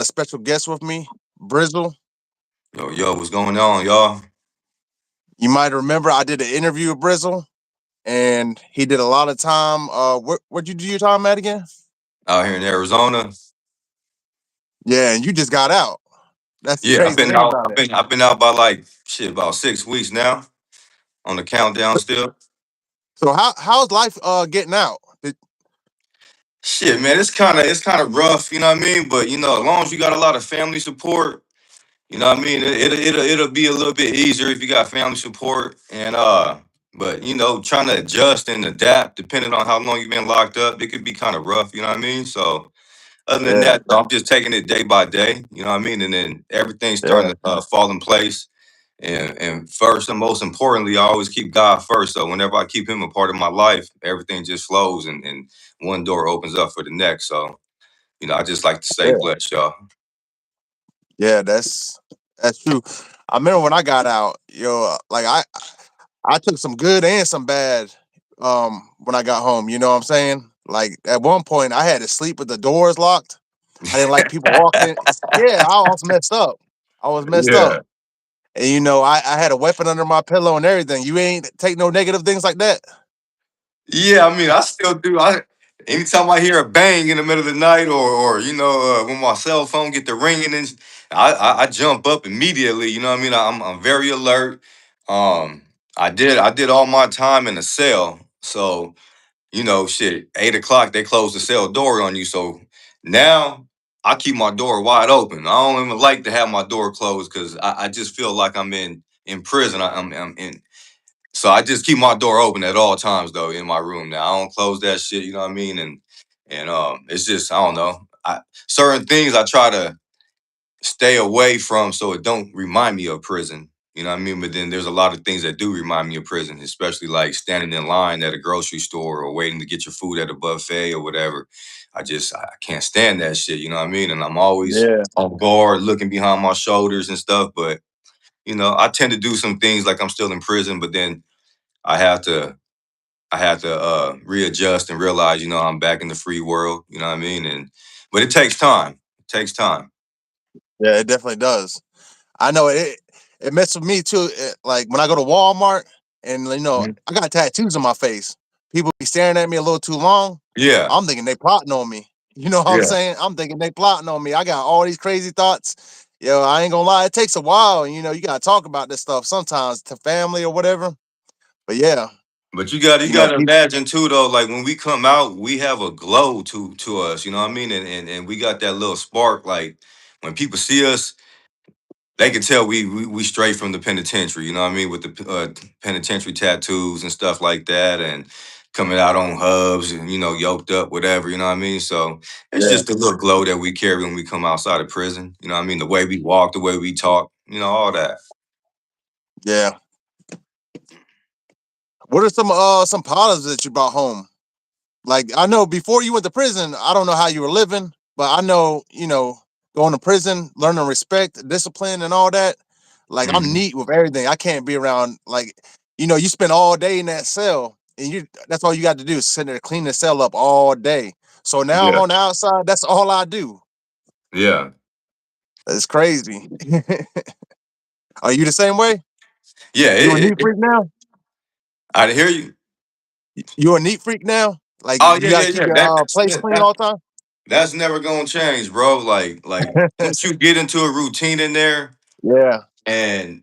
a special guest with me, Brizzle. Yo, what's going on, y'all? You might remember I did an interview with Brizzle, and he did a lot of time. Where'd you do your time at again? Out here in Arizona. Yeah, and you just got out. That's the Yeah, I've crazy been thing out. about I've it. been I've been out by like shit about 6 weeks now on the countdown still. So how's life getting out? Shit, man, it's kind of rough, you know what I mean. But as long as you got a lot of family support, you know what I mean. It'll be a little bit easier if you got family support But trying to adjust and adapt depending on how long you've been locked up, it could be kind of rough, you know what I mean. So other than Yeah, that, I'm just taking it day by day, you know what I mean, and then everything's yeah, starting to fall in place. And first and most importantly, I always keep God first. So whenever I keep Him a part of my life, everything just flows and one door opens up for the next. So I just like to say yeah, bless y'all. yeah. That's true. I remember when I got out, like I took some good and some bad when I got home. You know what I'm saying? Like at one point, I had to sleep with the doors locked. I didn't like people walking. Yeah, I was messed up. I was messed up. Yeah. And I had a weapon under my pillow and everything. You ain't take no negative things like that. Yeah, I mean, I still do. Anytime I hear a bang in the middle of the night, or when my cell phone get the ringing, and I jump up immediately. You know what I mean? I'm very alert. I did all my time in a cell, so shit. 8 o'clock they close the cell door on you. So now I keep my door wide open. I don't even like to have my door closed because I just feel like I'm in prison. I'm in. So I just keep my door open at all times though in my room now. I don't close that shit, you know what I mean? And it's just I don't know. Certain things I try to stay away from so it don't remind me of prison. You know what I mean? But then there's a lot of things that do remind me of prison, especially like standing in line at a grocery store or waiting to get your food at a buffet or whatever. I can't stand that shit, you know what I mean? And I'm always Yeah, on guard, looking behind my shoulders and stuff. But I tend to do some things like I'm still in prison, but then I have to readjust and realize, I'm back in the free world. You know what I mean? But it takes time. It takes time. yeah, it definitely does. I know it messed with me too. Like when I go to Walmart and Mhm. I got tattoos on my face. People be staring at me a little too long. Yeah, I'm thinking they plotting on me. You know what I'm yeah, saying? I'm thinking they plotting on me. I got all these crazy thoughts. I ain't gonna lie, it takes a while. You gotta talk about this stuff sometimes to family or whatever. But yeah, but you gotta people, imagine too though. Like when we come out, we have a glow to us. You know what I mean? And we got that little spark. Like when people see us, they can tell we straight from the penitentiary. You know what I mean? With the penitentiary tattoos and stuff like that, and coming out on hubs and yoked up, whatever. You know what I mean? So it's yeah, just the little glow that we carry when we come outside of prison. You know what I mean? The way we walk, the way we talk, all that. yeah. What are some positives that you brought home? Like I know before you went to prison, I don't know how you were living, but I know, going to prison, learning respect, discipline and all that. Like I'm Mhm. neat with everything. I can't be around like, you spend all day in that cell and that's all you got to do is sit there clean the cell up all day. So now I'm Yeah, on the outside, that's all I do. yeah, It's crazy. Are you the same way? yeah. You a neat freak now? I hear you. You a neat freak now? Like Oh you yeah, gotta yeah, keep yeah. your place clean all the That's never gonna change, bro. Like time? once you get into a routine in there, Yeah. and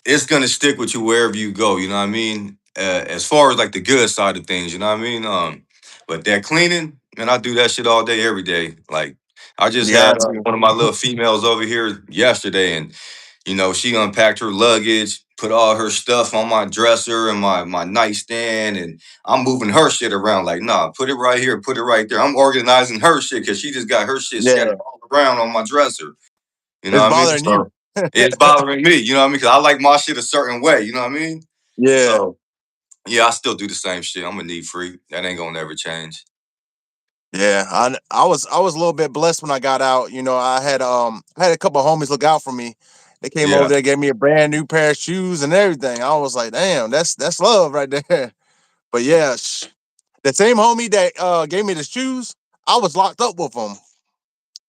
it's gonna stick with you wherever you go. You know what I mean? As far as like the good side of things, you know what I mean? But that cleaning, man, I do that shit all day, every day. Like I just You had got to. one of my little females over here yesterday, and she unpacked her luggage, put all her stuff on my dresser and my nightstand, and I'm moving her shit around. Like, nah, put it right here, put it right there. I'm organizing her shit because she just got her shit scattered Yeah. all around on my dresser. You know It's what I mean? bothering you. So it's bothering me. You know what I mean? Because I like my shit a certain way. You know what I mean? Yeah. So yeah, I still do the same shit. I'm a neat freak. That ain't gonna never change. Yeah. I was a little bit blessed when I got out. I had a couple of homies look out for me. They came over Yeah. there, gave me a brand new pair of shoes and everything. I was like, damn, that's love right there. But yeah, the same homie that gave me the shoes, I was locked up with him.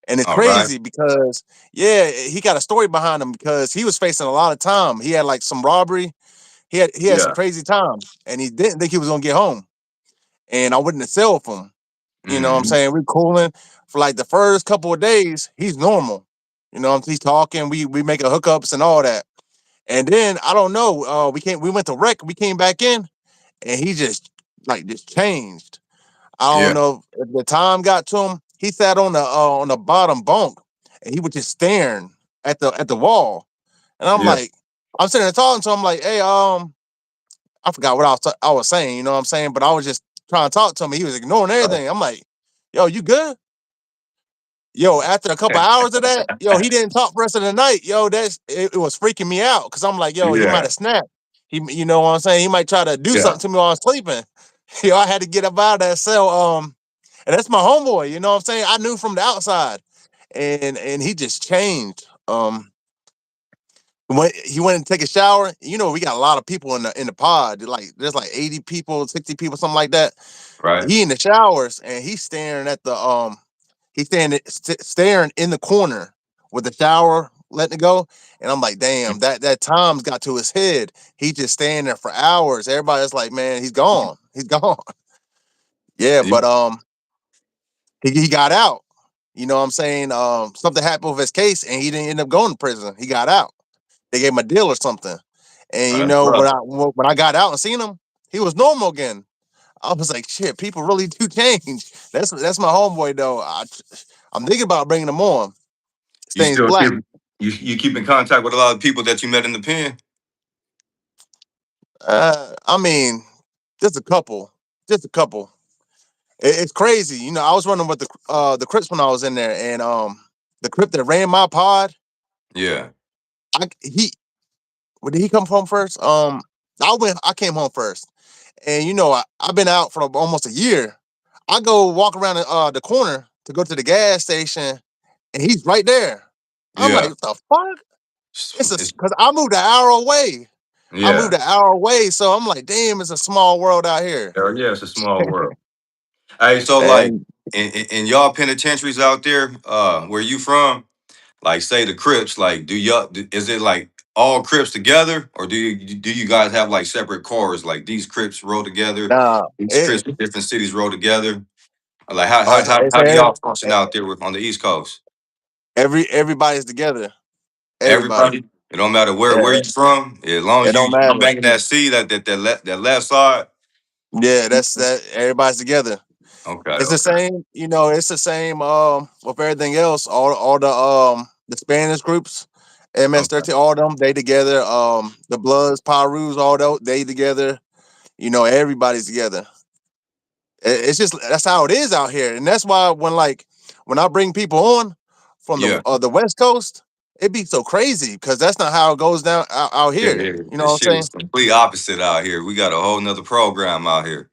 And it's All right. crazy because yeah, he got a story behind him because he was facing a lot of time. He had like some robbery. He had some Yeah. crazy time, and he didn't think he was gonna get home. And I went in the cell with him. You know what I'm Mm-hmm. saying? We cooling for like the first couple of days. He's normal. You know, he's talking. We making hookups and all that. And then I don't know. We went to rec. We came back in, and he just changed. I don't Yeah. know if the time got to him. He sat on the bottom bunk, and he was just staring at the wall. And I'm Yeah. like, I'm sitting there talking to him like, hey, I forgot what I was saying. You know what I'm saying? But I was just trying to talk to him. He was ignoring Right. everything. I'm like, yo, you good? Yo, after a couple hours of that, yo, he didn't talk the rest of the night. Yo, it was freaking me out because I'm like, yo, he might Yeah. have snapped. You know what I'm saying? He might try to do Yeah. something to me while I'm sleeping. Yo, I had to get up out of that cell. And that's my homeboy. You know what I'm saying? I knew from the outside, and he just changed. When he went and take a shower, you know, we got a lot of people in the pod. Like there's like 80 people, 60 people, something like that. Right. He in the showers and he's staring at the he's staring in the corner with the shower letting it go. And I'm like, damn, that time's got to his head. He just staying there for hours. Everybody's like, man, he's gone. He's gone. Yeah, You, but he got out. You know what I'm saying? Something happened with his case and he didn't end up going to prison. He got out. They gave him a deal or something. And oh, you that's know, rough. when I got out and seen him, he was normal again. I was like, shit, people really do change. That's my homeboy though. I'm thinking about bringing him on. His You name's still Black. you keep in contact with a lot of people that you met in the pen? I mean, just a couple, just a couple. It's crazy. You know, I was running with the Crips when I was in there, and the Crip that ran my pod, Yeah. I he where did he come from first? I came home first, and you know, I've been out for almost a year. I go walk around the corner to go to the gas station, and he's right there. I'm like, Yeah. what the fuck? It's, Because I moved an hour away. I moved yeah. an hour away, so I'm like, damn, it's a small world out here. Hell yeah, it's a small world. Hey, so like And in y'all penitentiaries out there, where you from? Like, say the Crips, like, is it like all Crips together, or do you guys have like separate cars? Like these Crips roll together, nah, these Crips from different cities roll together. Like, how how how, it's how do y'all function out there on the East Coast? everybody's together. Everybody. Everybody, it don't matter where Yeah, you from, as long it as don't you matter. banging that C, that left side. Yeah, that's that. Everybody's together. Okay, It's the okay, same. You know, it's the same. With everything else, all the Spanish groups, okay. MS-13, all of them, they together. The Bloods, Pyrus, all those, they together. You know, everybody's together. It's just that's how it is out here, and that's why when I bring people on from Yeah, the West Coast, it be so crazy because that's not how it goes down out yeah, here. yeah. You know The what I'm shit saying? is complete opposite out here. We got a whole nother program out here.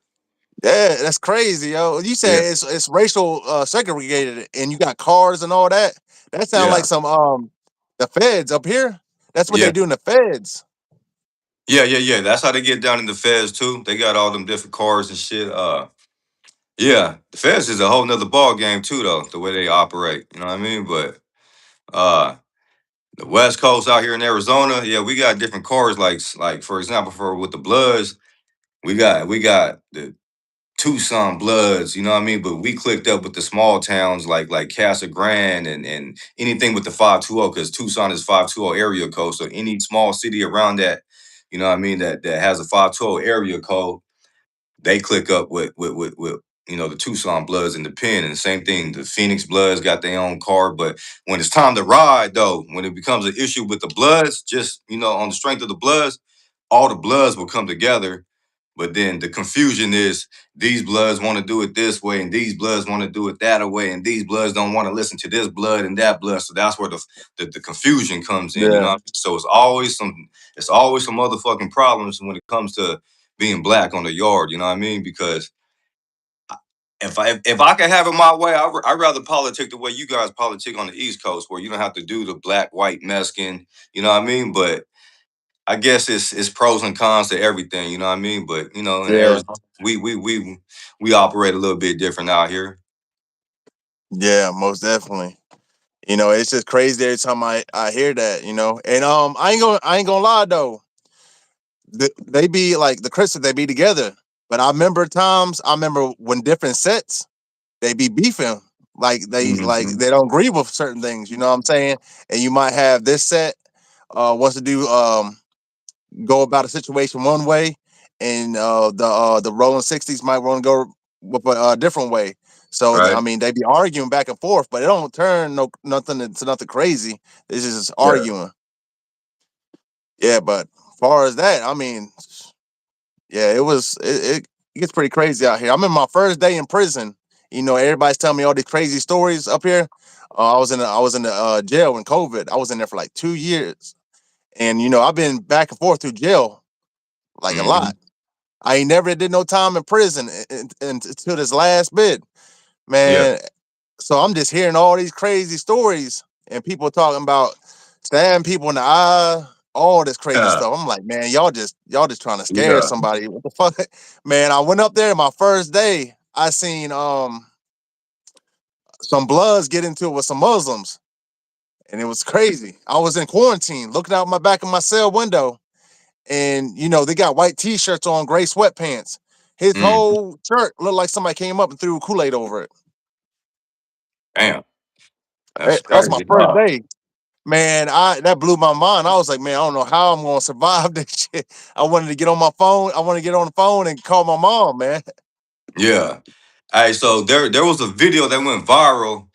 Yeah, that's crazy, yo. You Yeah, said it's racial segregated, and you got cars and all that. That sounds like yeah, some the feds up here. That's what they yeah. do in the feds. Yeah, yeah, yeah. That's how they get down in the feds too. They got all them different cars and shit. Yeah, the feds is a whole nother ball game too, though. The way they operate, you know what I mean. But uh, the West Coast out here in Arizona, yeah, we got different cars. Like for example, for with the Bloods, we got the Tucson Bloods, you know what I mean. But we clicked up with the small towns like Casa Grande and anything with the 520 because Tucson is 520 area code. So any small city around that, you know what I mean, that has a 520 area code, they click up with the Tucson Bloods in the pen, and the same thing. The Phoenix Bloods got their own car, but when it's time to ride, though, when it becomes an issue with the Bloods, just on the strength of the Bloods, all the Bloods will come together. But then the confusion is these Bloods want to do it this way, and these Bloods want to do it that way, and these Bloods don't want to listen to this blood and that blood. So that's where the confusion comes in. Yeah, So it's always some motherfucking problems when it comes to being black on the yard, you know what I mean? Because if I could have it my way, I'd rather politic the way you guys politic on the East Coast, where you don't have to do the black, white, Mexican, you know what I mean? But I guess it's pros and cons to everything, you know what I mean? But in yeah, Arizona, we operate a little bit different out here. yeah, most definitely. It's just crazy every time I hear that. And I ain't gonna lie though. They be like the Christians, they be together. But I remember when different sets they be beefing. Like they don't agree with certain things. You know what I'm saying? And you might have this set wants to do go about a situation one way, and the Rolling 60s might want to go with a different way. So I Right. mean, they be arguing back and forth, but it don't turn nothing into nothing crazy. It's just Yeah. arguing. Yeah, but as far as that, I mean, yeah, it gets pretty crazy out here. I'm in my first day in prison. Everybody's telling me all these crazy stories up here. I was in the jail in COVID. I was in there for like 2 years, and I've been back and forth through jail like a Hmm. lot. I ain't never did no time in prison until this last bit, Yeah. man. So I'm just hearing all these crazy stories and people talking about stabbing people in the eye, all this crazy Yeah. stuff. I'm like, man, y'all just trying to scare Yeah. somebody. What the fuck, man? I went up there my first day. I seen some Bloods get into it with some Muslims, and it was crazy. I was in quarantine, looking out my back of my cell window, and they got white t-shirts on, gray sweatpants. His Mm. whole shirt looked like somebody came up and threw Kool-Aid over it. Damn. That's That was my crazy. first day. Man, I that blew my mind. I was like, man, I don't know how I'm gonna survive this shit. I wanted to get on my phone. I want to get on the phone and call my mom, man. Yeah. All right. So there was a video that went viral.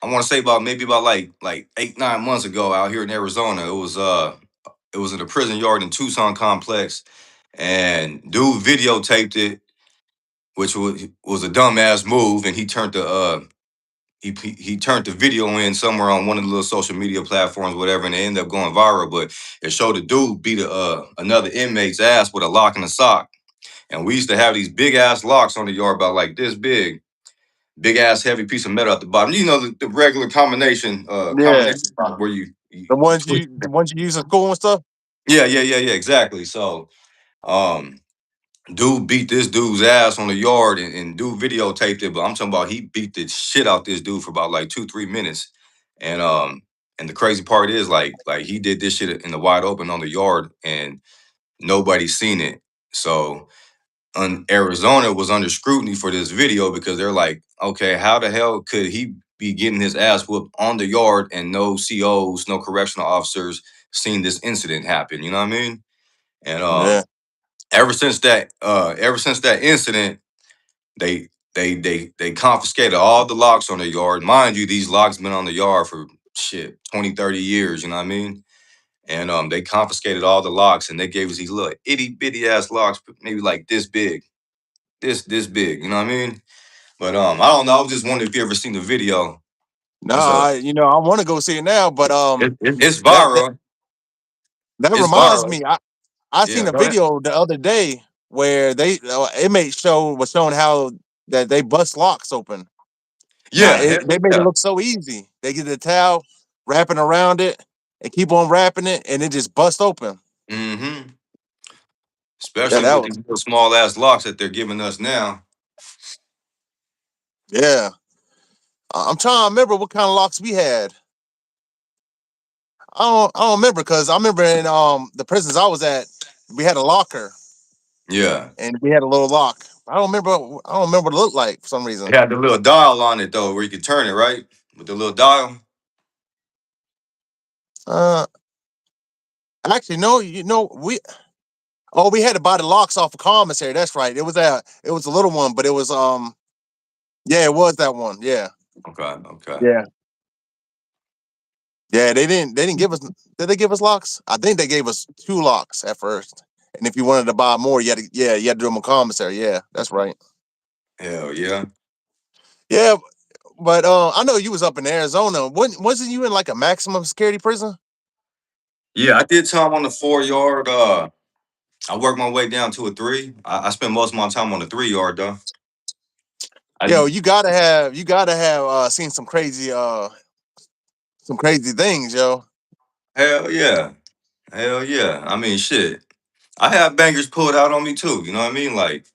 I want to say about maybe about like 8 9 months ago out here in Arizona. It was in a prison yard in Tucson complex, and dude videotaped it, which was a dumbass move, and he turned the video in somewhere on one of the little social media platforms, whatever, and it ended up going viral. But it showed a dude beat another inmate's ass with a lock and a sock. And we used to have these big ass locks on the yard about like this big ass heavy piece of metal at the bottom. You know the regular Yeah, combination lock where you the ones twist. you the ones you use in school and stuff. Yeah, exactly. So um dude beat this dude's ass on the yard, and dude videotaped it, but I'm talking about he beat the shit out this dude for about like 2 3 minutes. And the crazy part is like he did this shit in the wide open on the yard, and nobody seen it. So Arizona was under scrutiny for this video because they're like, okay, how the hell could he be getting his ass whooped on the yard and no COs, no correctional officers seen this incident happen? You know what I mean? And Yeah, ever since that incident, they confiscated all the locks on the yard. Mind you, these locks been on the yard for shit 20 30 years. You know what I mean? And they confiscated all the locks, and they gave us these little itty bitty ass locks, maybe like this big, this big. You know what I mean? But I don't know. I was just wondering if you ever seen the video. no, It's I want to go see it now, but it's that that viral. that It's reminds viral. me. I Yeah, seen a go ahead. video the other day where they inmate show was showing how that they bust locks open. Now Yeah, hell they made it yeah. look so easy. They get the towel, wrapping around it, and keep on wrapping it, and it just bust open. Mm-hmm. Yeah, Especially that with was these little small ass locks that they're giving us now. yeah. I'm trying to remember what kind of locks we had. I don't remember because I remember in the prisons I was at, we had a locker Yeah. and we had a little lock. I don't remember what it looked like for some It reason. had the little dial on it though, where you could turn it, right? With the little dial. Uh, actually, no, we had to buy the locks off of commissary. That's right. It was a little one, but it was yeah, it was that one. Yeah, Okay, okay. yeah, yeah. They didn't give us. Did they give us locks? I think they gave us two locks at first, and if you wanted to buy more, you had to do them on commissary. Yeah, that's right. Hell yeah. Yeah, but I know you was up in Arizona. Wasn't you in like a maximum security prison? Yeah, I did time on the 4 yard. I worked my way down to a three. I spent most of my time on the 3 yard though. Yo, I you gotta have seen some crazy things, yo. hell yeah. Hell yeah. I mean shit. I have bangers pulled out on me too. You know what I mean? Like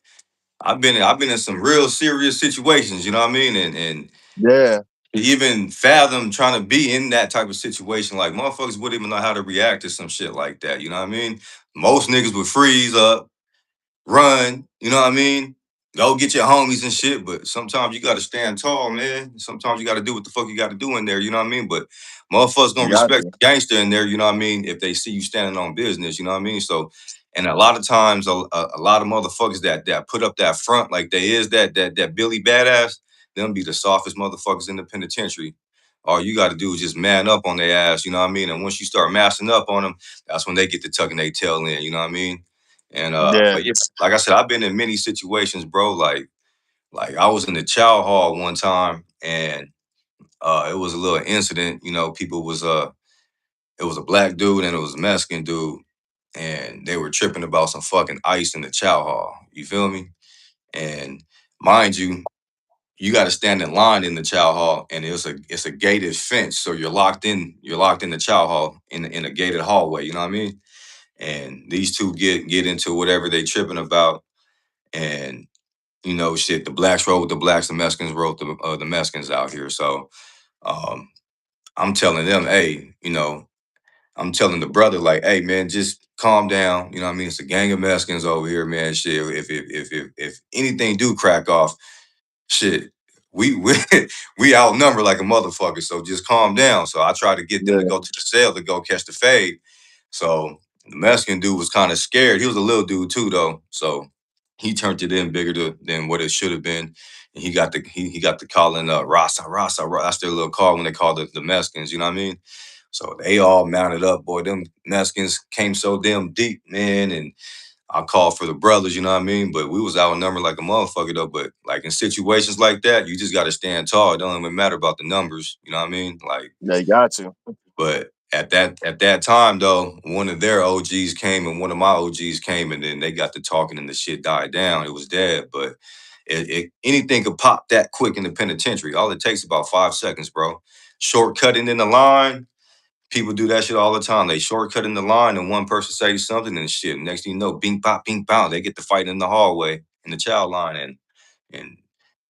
I've been in some real serious situations, you know what I mean? And Yeah. even fathom trying to be in that type of situation. Like motherfuckers wouldn't even know how to react to some shit like that. You know what I mean? Most niggas would freeze up, run, you know what I mean? Go get your homies and shit, but sometimes you gotta stand tall, man. Sometimes you gotta do what the fuck you gotta do in there, you know what I mean? But motherfuckers You gonna got respect to. the gangster in there, you know what I mean, if they see you standing on business, you know what I mean? So, and a lot of times, a lot of motherfuckers that put up that front like they is that Billy Badass, them be the softest motherfuckers in the penitentiary. All you gotta do is just man up on their ass, you know what I mean? And once you start massing up on them, that's when they get to tucking their tail in, you know what I mean? And Yeah, but yeah, like I said, I've been in many situations, bro. Like I was in the chow hall one time, and it was a little incident. You know, people was it was a black dude and it was a Mexican dude, and they were tripping about some fucking ice in the chow hall. You feel me? And mind you, you got to stand in line in the chow hall, and it's a gated fence, so you're locked in. You're locked in the chow hall in a gated hallway. You know what I mean? And these two get into whatever they tripping about, and shit, the blacks roll with the blacks, the Mexicans roll with the Mexicans out here. So um, I'm telling them, hey, I'm telling the brother, like, hey, man, just calm down. You know what I mean? It's a gang of Mexicans over here, man. Shit, if anything do crack off, shit, we we outnumber like a motherfucker. So just calm down. So I tried to get them to yeah, go to the cell to go catch the fade. So the Mexican dude was kind of scared. He was a little dude too, though. So he turned it in bigger than what it should have been. And he got the calling Rasa Rasa. That's their little call when they call the Mexicans. You know what I mean? So they all mounted up, boy. Them Mexicans came so damn deep, man. And I called for the brothers, you know what I mean? But we was outnumbered like a motherfucker though. But like in situations like that, you just gotta stand tall. It don't even matter about the numbers, you know what I mean? Like, yeah, you got to. but at that time though, one of their OGs came and one of my OGs came, and then they got to talking and the shit died down. It was dead, but anything could pop that quick in the penitentiary. All it takes is about 5 seconds, bro. Shortcutting in the line. People do that shit all the time. They shortcut in the line and one person says something and shit. Next thing you know, bing pop. They get to fight in the hallway in the child line. And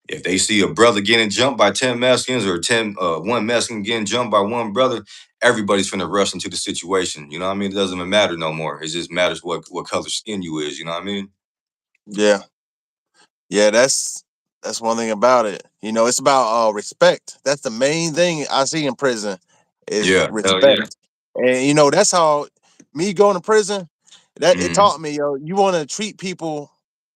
if they see a brother getting jumped by 10 Mexicans or one Mexican getting jumped by one brother, everybody's finna rush into the situation. You know what I mean? It doesn't even matter no more. It just matters what color skin you is, you know what I mean? Yeah, yeah. That's one thing about it. It's about respect. That's the main thing I see in prison is Yeah, hell yeah. respect. And that's how me going to prison. That it Hmm. taught me, you want to treat people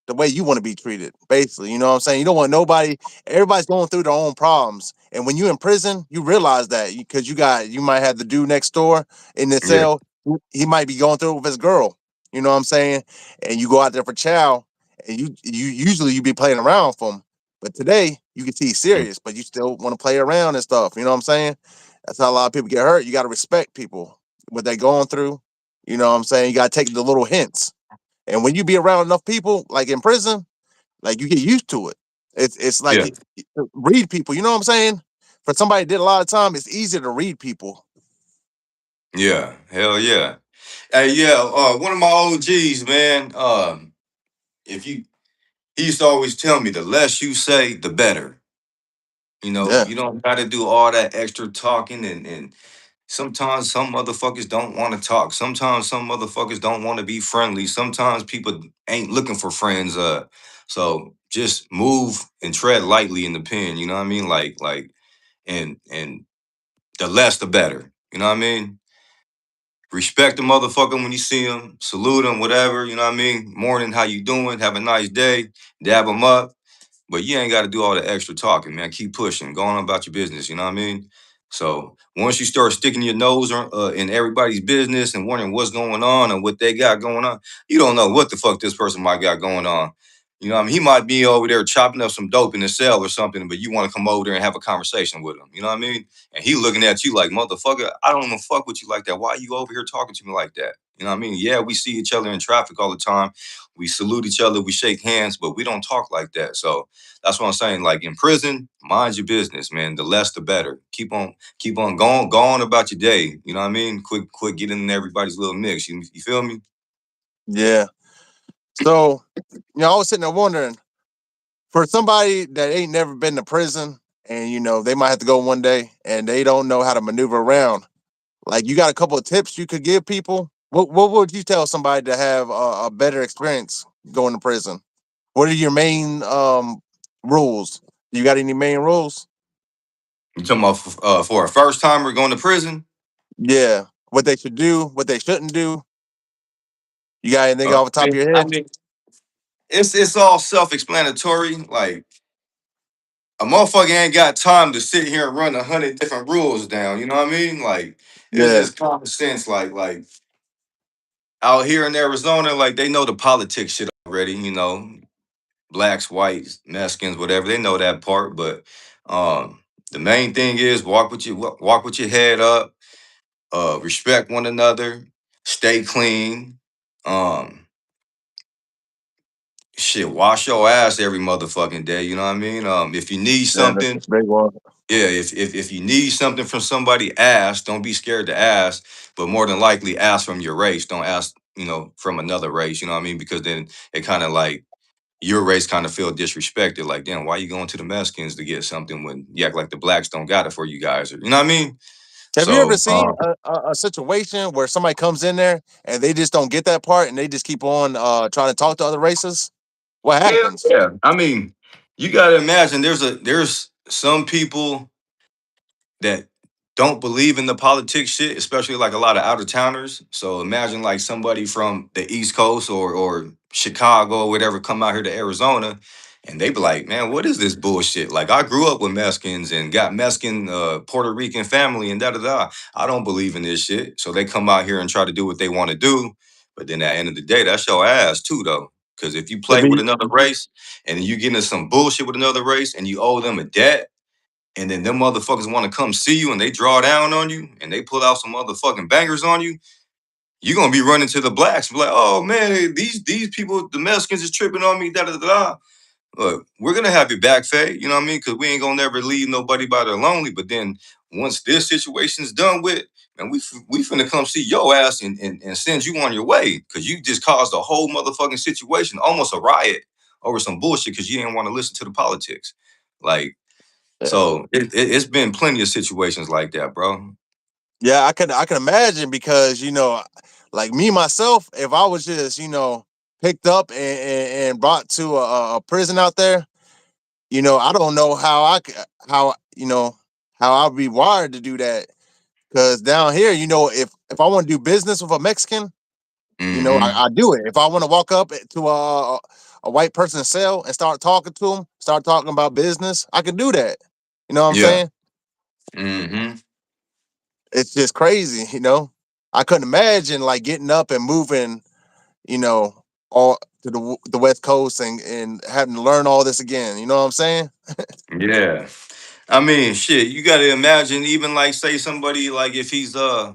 the way you want to be treated. Basically, you know what I'm saying. You don't want nobody. Everybody's going through their own problems, and when you're in prison, you realize that because you might have the dude next door in the Yeah. cell. He might be going through it with his girl. You know what I'm saying? And you go out there for chow, and you usually you be playing around with them. But today you can see he's serious, but you still want to play around and stuff. You know what I'm saying? That's how a lot of people get hurt. You got to respect people, what they're going through. You know what I'm saying? You got to take the little hints. And when you be around enough people, like in prison, like you get used to it. It's like Yeah. read people. You know what I'm saying? For somebody that did a lot of time, it's easier to read people. Yeah. Hell yeah. Hey, yeah, one of my OGs, man. If you He used to always tell me the less you say, the better. Yeah, You don't got to do all that extra talking, and sometimes some motherfuckers don't want to talk. Sometimes some motherfuckers don't want to be friendly. Sometimes people ain't looking for friends. So just move and tread lightly in the pen. You know what I mean? And the less the better. You know what I mean? Respect the motherfucker when you see him. Salute him, whatever. You know what I mean? Morning, how you doing? Have a nice day. Dab him up. But you ain't got to do all the extra talking, man. Keep pushing, going on about your business. You know what I mean? So once you start sticking your nose in everybody's business and wondering what's going on and what they got going on, you don't know what the fuck this person might got going on. You know what I mean? He might be over there chopping up some dope in the cell or something, but you want to come over there and have a conversation with him. You know what I mean? And he looking at you like, motherfucker, I don't even fuck with you like that. Why are you over here talking to me like that? You know what I mean? Yeah, we see each other in traffic all the time. We salute each other, we shake hands, but we don't talk like that. So that's what I'm saying. Like in prison, mind your business, man. The less, the better. Keep on going about your day. You know what I mean? Quit getting in everybody's little mix. You feel me? yeah. So I was sitting there wondering, for somebody that ain't never been to prison and they might have to go one day, and they don't know how to maneuver around. Like, you got a couple of tips you could give people? What would you tell somebody to have a better experience going to prison? What are your main rules? You got any main rules? You talking about for a first timer going to prison? Yeah, what they should do, what they shouldn't do. You got anything off the top of your I head? mean, it's all self-explanatory. Like a motherfucker ain't got time to sit here and run 100 different rules down. You know what I mean? Like it's Yeah, just common sense. Like out here in Arizona, like they know the politics shit already. You know, blacks, whites, Mexicans, whatever. They know that part. But the main thing is walk with your head up. Respect one another. Stay clean. Um, Shit, wash your ass every motherfucking day. You know what I mean? If you need yeah, that's something, a big one. yeah, if you need something from somebody, ask. Don't be scared to ask, but more than likely ask from your race. Don't ask, from another race. You know what I mean? Because then it kind of like your race kind of feel disrespected. Like, damn, why you going to the Mexicans to get something when you act like the blacks don't got it for you guys? Or, you know what I mean? Have you ever So, seen a situation where somebody comes in there and they just don't get that part and they just keep on trying to talk to other races? What hell happens? yeah. I mean, you got to imagine there's some people that don't believe in the politics shit, especially like a lot of out of towners. So imagine like somebody from the East Coast or Chicago or whatever come out here to Arizona and they be like, man, what is this bullshit? Like I grew up with Mexicans and got Mexican Puerto Rican family and da da da. I don't believe in this shit. So they come out here and try to do what they want to do. But then at the end of the day, that's your ass too though. Because if you To play with be, another race and then you get into some bullshit with another race and you owe them a debt, and then them motherfuckers want to come see you and they draw down on you and they pull out some motherfucking bangers on you, you're gonna be running to the blacks and be like, oh man, these people, the Mexicans is tripping on me, da da da da. Look, we're gonna have your back, Faye, you know what I mean? Because we ain't gonna never leave nobody by their lonely. But then once this situation's done with, and we finna come see your ass and send you on your way. Cause you just caused a whole motherfucking situation, almost a riot over some bullshit because you didn't want to listen to the politics. Like, yeah. so it's been plenty of situations like that, bro. Yeah, I can imagine because like me myself, if I was just picked up and brought to a prison out there, I don't know how how how I'd be wired to do that. Because down here, if I want to do business with a Mexican, Mm-hmm. I do it. If I want to walk up to a white person's cell and start talking to them, start talking about business, I can do that. You know what I'm Yeah. saying? Mm-hmm. It's just crazy. I couldn't imagine like getting up and moving, you know, all to the West Coast and having to learn all this again. You know what I'm saying? Yeah. I mean, shit, you gotta imagine even like say somebody like if he's uh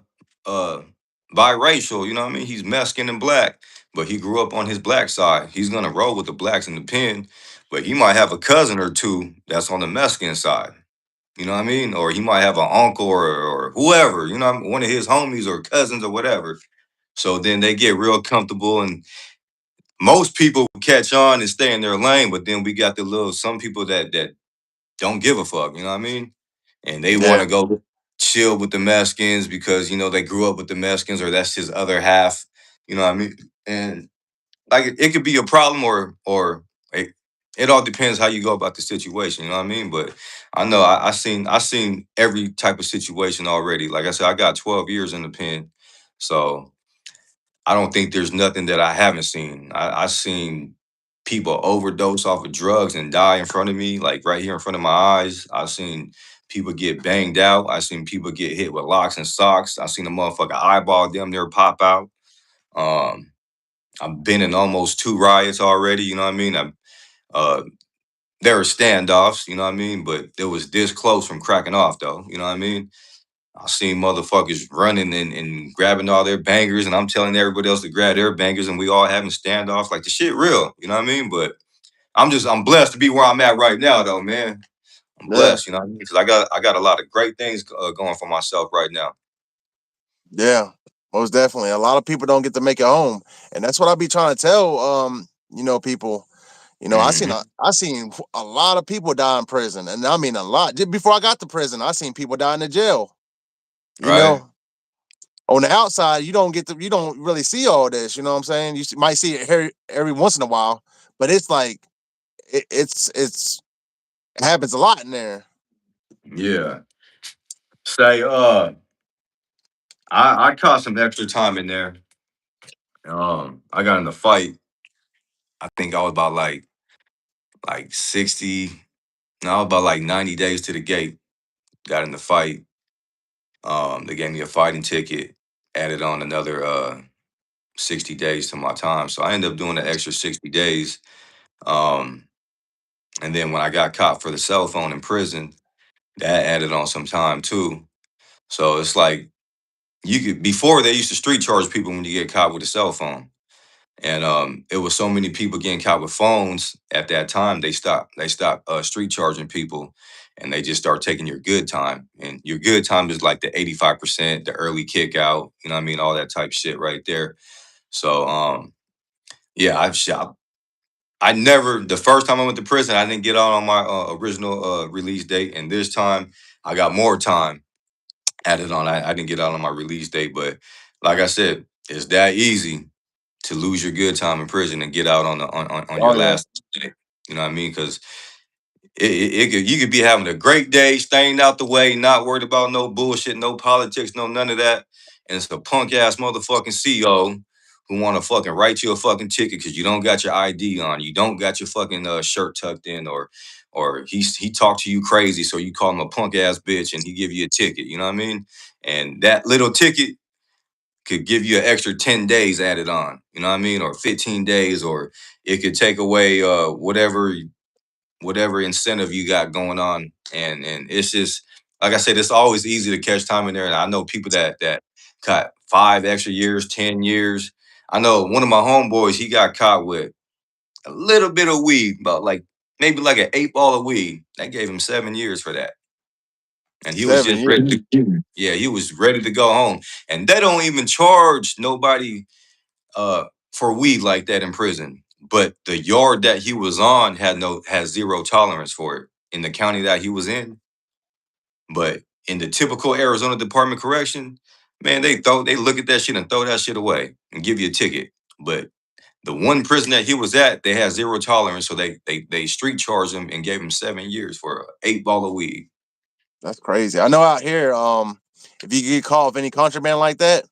biracial, you know what I mean? He's Mexican and black, but he grew up on his black side. He's gonna roll with the blacks in the pen, but he might have a cousin or two that's on the Mexican side. You know what I mean? Or he might have an uncle or whoever, one of his homies or cousins or whatever. So then they get real comfortable and most people catch on and stay in their lane, but then we got the little some people that don't give a fuck, you know what I mean? And they want Yeah, to go chill with the Mexicans because they grew up with the Mexicans or that's his other half, you know what I mean? And like it could be a problem or it all depends how you go about the situation, you know what I mean? But I know I seen every type of situation already. Like I said, I got 12 years in the pen. So I don't think there's nothing that I haven't seen. I seen people overdose off of drugs and die in front of me, like right here in front of my eyes. I've seen people get banged out. I've seen people get hit with locks and socks. I've seen a motherfucker eyeball damn near pop out. Um, I've been in almost two riots already. You know what I mean? Uh, there were standoffs. You know what I mean? But it was this close from cracking off, though. You know what I mean? I seen motherfuckers running and grabbing all their bangers, and I'm telling everybody else to grab their bangers, and we all having standoffs. Like the shit real, you know what I mean? But I'm blessed to be where I'm at right now, though, man. I'm yeah, blessed, you know what I mean? Because I got a lot of great things going for myself right now. yeah. Most definitely. A lot of people don't get to make it home, and that's what I be trying to tell people. Hmm. I seen a lot of people die in prison, and I mean a lot. Just before I got to prison, I seen people die in the jail. You Right. know, on the outside, you don't really see all this. You know what I'm saying? Might see it every once in a while, but it's like it happens a lot in there. Yeah. Say, I caught some extra time in there. I got in a fight. I think I was about like 60. No, I was about like 90 days to the gate. Got in the fight. They gave me a fighting ticket, added on another 60 days to my time. So I ended up doing the extra 60 days. Um, and then when I got caught for the cell phone in prison, that added on some time too. So it's like you could before they used to street charge people when you get caught with a cell phone. And it was so many people getting caught with phones at that time. They stopped street charging people, and they just start taking your good time. And your good time is like the 85%, the early kick out. You know what I mean? All that type shit right there. So yeah, I've shot. I never the first time I went to prison, I didn't get out on my original release date, and this time I got more time added on. I didn't get out on my release date, but like I said, it's that easy to lose your good time in prison and get out on Oh your yeah, last day. You know what I mean? Because it could you could be having a great day, staying out the way, not worried about no bullshit, no politics, no none of that. And it's a punk ass motherfucking CEO who want to fucking write you a fucking ticket because you don't got your ID on, you don't got your fucking shirt tucked in, or he talked to you crazy, so you call him a punk ass bitch and he give you a ticket. You know what I mean? And that little ticket could give you an extra 10 days added on, you know what I mean? Or 15 days, or it could take away whatever incentive you got going on. And it's just like I said, it's always easy to catch time in there. And I know people that got 5 extra years, 10 years. I know one of my homeboys, he got caught with a little bit of weed, about like maybe like an 8 ball of weed. That gave him 7 years for that. And he was just 7 years. ready to, yeah, he was ready to go home. And they don't even charge nobody for weed like that in prison. But the yard that he was on had zero tolerance for it in the county that he was in. But in the typical Arizona Department of Correction, man, they look at that shit and throw that shit away and give you a ticket. But the one prison that he was at, they had zero tolerance, so they street charged him and gave him 7 years for a 8 ball of weed. That's crazy. I know out here, if you get caught with any contraband like that,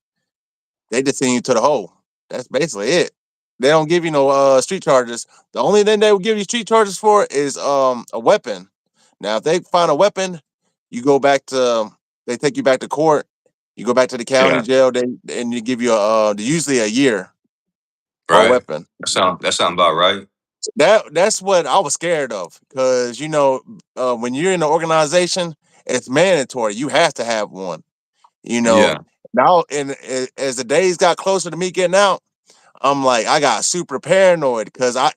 they just send you to the hole. That's basically it. They don't give you no street charges. The only thing they will give you street charges for is a weapon. Now, if they find a weapon, you go back to they take you back to court. You go back to the county Yeah, jail. They and you give you usually a year for a right. weapon. That sound about right. That's what I was scared of because when you're in the organization, it's mandatory. You have to have one. You know Yeah, now, and as the days got closer to me getting out, I'm like I got super paranoid because I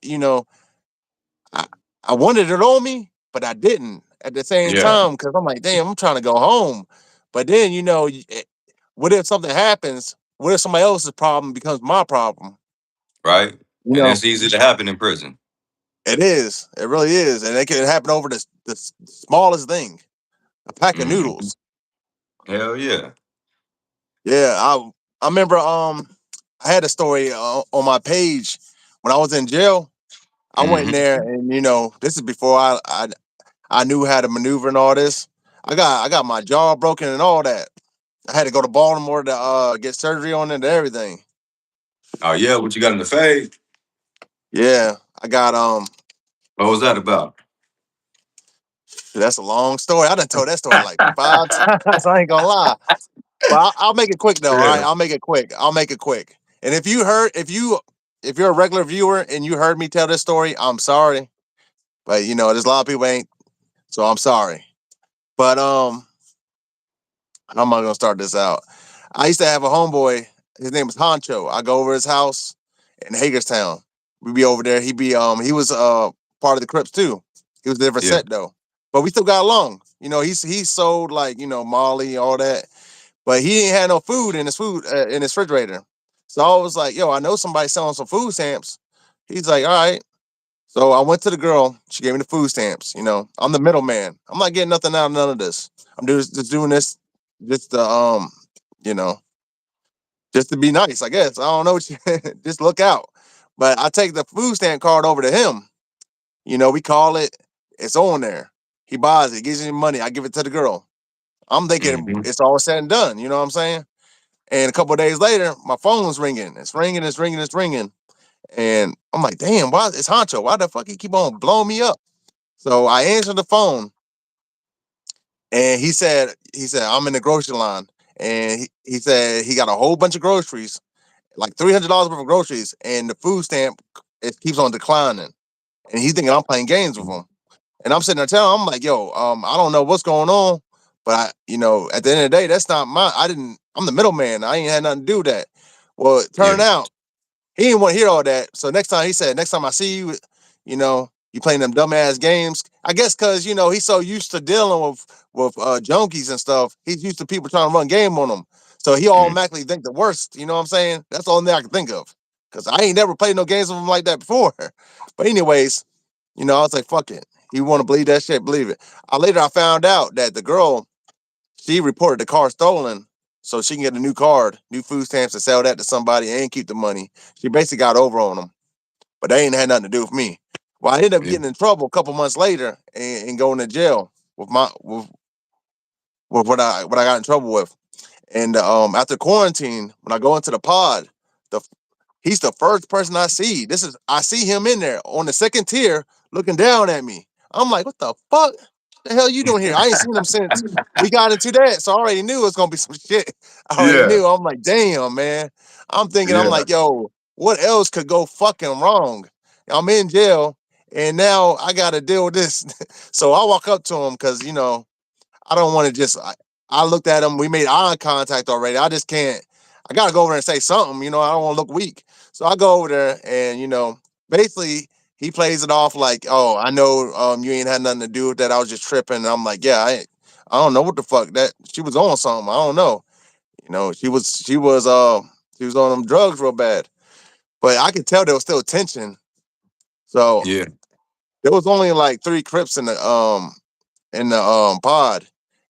I wanted it on me, but I didn't at the same yeah, time because I'm like, damn, I'm trying to go home. But then what if something happens? What if somebody else's problem becomes my problem? right. You And know, that's easy to happen in prison. it is. It really is, and it can happen over the smallest thing. A pack of Mhm. noodles. Hell yeah. Yeah, I remember. I had a story on my page when I was in jail. I went in Hmm. there, and this is before I knew how to maneuver and all this. I got my jaw broken and all that. I had to go to Baltimore to get surgery on it and everything. Oh yeah, what you got in the fade? Yeah, I got What was that about? that's a long story. I done told that story like 5 times. I ain't gonna lie, but I'll make it quick though. All right, Yeah. I'll make it quick. I'll make it quick. And if you're a regular viewer and you heard me tell this story, I'm sorry, but there's a lot of people ain't, so I'm sorry. But how am I gonna start this out? I used to have a homeboy. His name was Honcho. I go over his house in Hagerstown. We be over there. He was part of the Crips too. He was a different Yeah. set though, but we still got along. He sold like Molly, all that, but he ain't had no food in his refrigerator. So I was like, yo, I know somebody selling some food stamps. He's like, all right. So I went to the girl. She gave me the food stamps. I'm the middleman. I'm not getting nothing out of none of this. I'm just doing this just to you know, just to be nice, I guess. I don't know. Just look out. But I take the food stamp card over to him. We call it. It's on there. He buys it, gives me money. I give it to the girl. I'm thinking Mm-hmm. it's all said and done. You know what I'm saying? And a couple of days later, my phone's ringing. It's ringing. It's ringing. It's ringing. And I'm like, damn, why it's Honcho? Why the fuck he keep on blowing me up? So I answered the phone, and he said I'm in the grocery line, and he said he got a whole bunch of groceries, like $300 worth of groceries, and the food stamp it keeps on declining, and he's thinking I'm playing games with him. And I'm sitting there telling him, I'm like, yo, I don't know what's going on, but at the end of the day, that's not I'm the middleman. I ain't had nothing to do with that. Well, it turned Yeah. out he didn't want to hear all that. So he said, next time I see you, you playing them dumbass games. I guess because he's so used to dealing with junkies and stuff. He's used to people trying to run game on him. So he Mm. automatically think the worst. You know what I'm saying? That's the only thing I can think of. Because I ain't never played no games with him like that before. But anyways, I was like, fuck it. You want to believe that shit? Believe it. I found out that the girl, she reported the car stolen so she can get a new card, new food stamps, and sell that to somebody and keep the money. She basically got over on them, but they ain't had nothing to do with me. Well, I ended up Yeah. getting in trouble a couple months later and going to jail with what I got in trouble with. And after quarantine, when I go into the pod, the he's the first person I see. I see him in there on the second tier looking down at me. I'm like, what the fuck? The hell you doing here? I ain't seen him since we got into that. So I already knew it was gonna be some shit. I already Yeah. knew. I'm like, damn, man. I'm Yeah. like, yo, what else could go fucking wrong? I'm in jail and now I gotta deal with this. So I walk up to him because I don't want to just. I looked at him. We made eye contact already. I just can't. I gotta go over there and say something. I don't want to look weak. So I go over there and basically he plays it off like, "Oh, I know you ain't had nothing to do with that. I was just tripping." And I'm like, "Yeah, I don't know what the fuck that she was on something. I don't know. She was on them drugs real bad, but I could tell there was still tension. So Yeah. there was only like three Crips in the pod,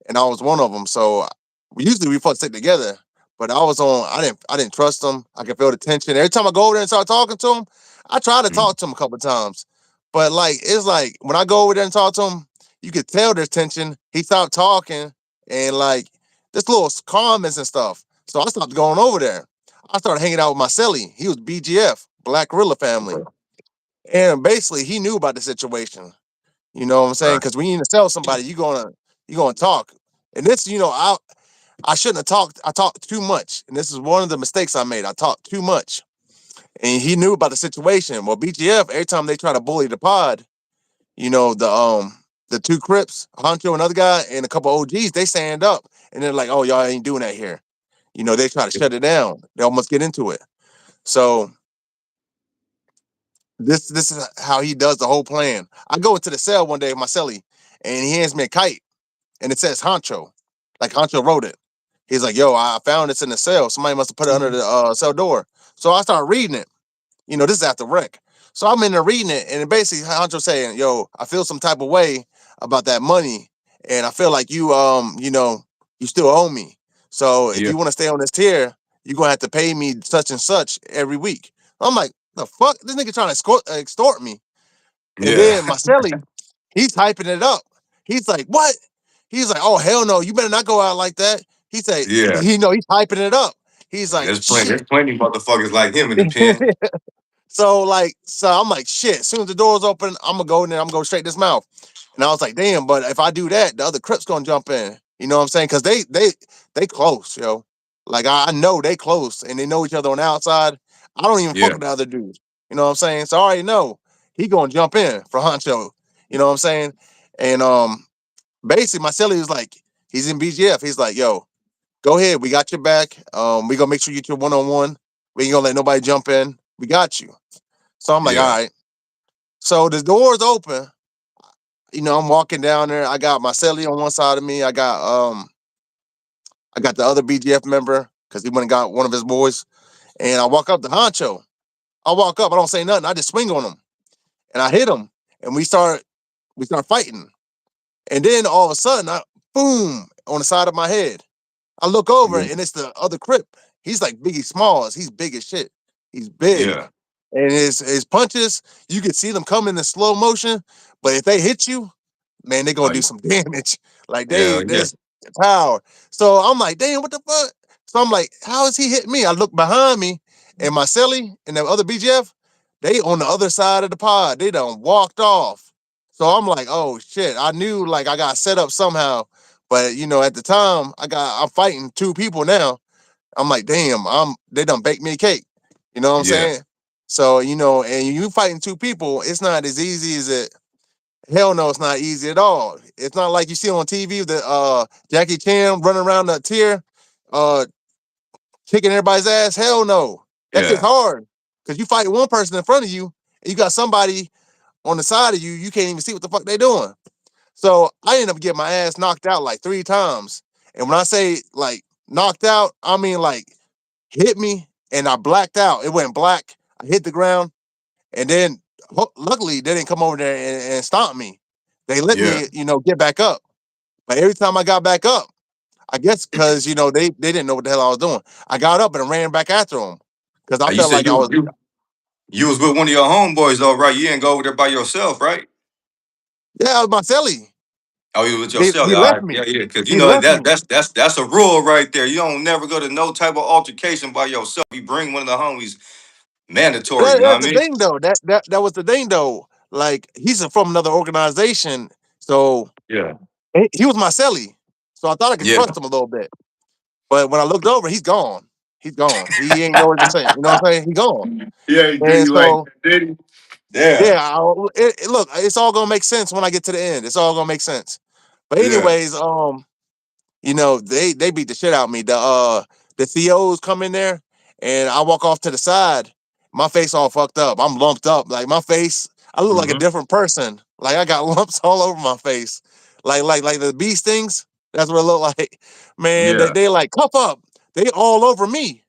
and I was one of them. So we fuck stick together, but I was on. I didn't trust him. I could feel the tension every time I go over there and start talking to him. I try to Mm. talk to him a couple times, but like it's like when I go over there and talk to him, you could tell there's tension. He stopped talking and like this little comments and stuff. So I stopped going over there. I started hanging out with my celly. He was BGF, Black Gorilla Family, Okay. and basically he knew about the situation. You know what I'm saying? Right. Because when you need to sell somebody, you gonna talk. And this, I shouldn't have talked. I talked too much, and this is one of the mistakes I made. I talked too much, and he knew about the situation. Well, BGF every time they try to bully the pod, the two Crips, Honcho, another guy, and a couple OGs, they stand up and they're like, "Oh, y'all ain't doing that here." They try to shut it down. They almost get into it. So this is how he does the whole plan. I go into the cell one day with my celly, and he hands me a kite and it says Honcho, like Honcho wrote it. He's like, "Yo, I found this in the cell. Somebody must have put it under the cell door." So I start reading it. This is after rec. So I'm in there reading it, and it basically Honcho saying, "Yo, I feel some type of way about that money, and I feel like you still owe me. So if Yeah. you want to stay on this tier, you're gonna have to pay me such and such every week." I'm like, "The fuck, this nigga trying to extort me." And Yeah. then my celly, he's hyping it up. He's like, "What?" He's like, "Oh hell no, you better not go out like that." He said, Yeah. he's hyping it up. He's like, There's plenty. There's "Shit." plenty of motherfuckers like him in the pen. So I'm like, "Shit." As soon as the doors open, I'm gonna go in there. I'm gonna go straight this mouth. And I was like, "Damn!" But if I do that, the other Crips gonna jump in. You know what I'm saying? Because they close, yo. Like I know they close and they know each other on the outside. I don't even fuck Yeah. with the other dudes. You know what I'm saying? So I already know he gonna jump in for Honcho. You know what I'm saying? And basically my celly was like, he's in BGF. He's like, "Yo, go ahead. We got your back. We gonna make sure you get your 1-on-1. We ain't gonna let nobody jump in. We got you." So I'm like, Yeah. "All right." So the doors open. I'm walking down there. I got my celly on one side of me. I got the other BGF member because he went and got one of his boys. And I walk up to Honcho. I walk up. I don't say nothing. I just swing on him. and I hit him, and we start fighting, and then all of a sudden, boom on the side of my head. I look over Yeah. and it's the other Crip. He's like Biggie Smalls. He's big as shit. He's big. Yeah. And his punches, you could see them coming in slow motion. But if they hit you, man, they're gonna Oh, do some damage. Like yeah. Yeah. there's power. So I'm like, damn, what the fuck? So I'm like, how is he hitting me? I look behind me and my celly and the other BGF, they on the other side of the pod. They done walked off. So I'm like, oh shit. I knew like I got set up somehow. But at the time, I'm fighting two people now. I'm like, damn, they done baked me a cake. You know what I'm Yeah. saying? So, and you fighting two people, it's not as easy as it. Hell no, it's not easy at all. It's not like you see on TV the Jackie Chan running around the tier, uh, kicking everybody's ass. Hell no. That shit's Yeah. hard. Cause you fight one person in front of you, and you got somebody on the side of you, you can't even see what the fuck they doing. So I ended up getting my ass knocked out like 3 times. And when I say like knocked out, I mean like hit me and I blacked out. It went black. I hit the ground. And then luckily they didn't come over there and stomp me. They let Yeah. me, get back up. But every time I got back up, I guess because, they didn't know what the hell I was doing. I got up and ran back after them. Because I You felt said like I was, you was with one of your homeboys though, right? You didn't go over there by yourself, right? yeah, it was my celly. Oh, you was with He, yourself. he All left right. Yeah, me. yeah. Because He left that me. that's a rule right there. You don't never go to no type of altercation by yourself. You bring one of the homies, mandatory. You know That's what I the mean? thing though. That was the thing though. Like he's from another organization, so Yeah. he was my celly. So I thought I could Yeah. trust him a little bit. But when I looked over, he's gone. He's gone. He ain't nowhere to say. You know what I'm saying? He gone. Yeah, he do And you like so that, did he? Yeah. yeah, look, it's all gonna make sense when I get to the end. It's all gonna make sense. But Yeah. anyways, they beat the shit out of me. The COs come in there and I walk off to the side. My face all fucked up. I'm lumped up. Like my face, I look like a Hmm. different person. Like I got lumps all over my face. Like the bee stings. That's what it looked like. Man, they, Yeah. they like cuff up. They all over me.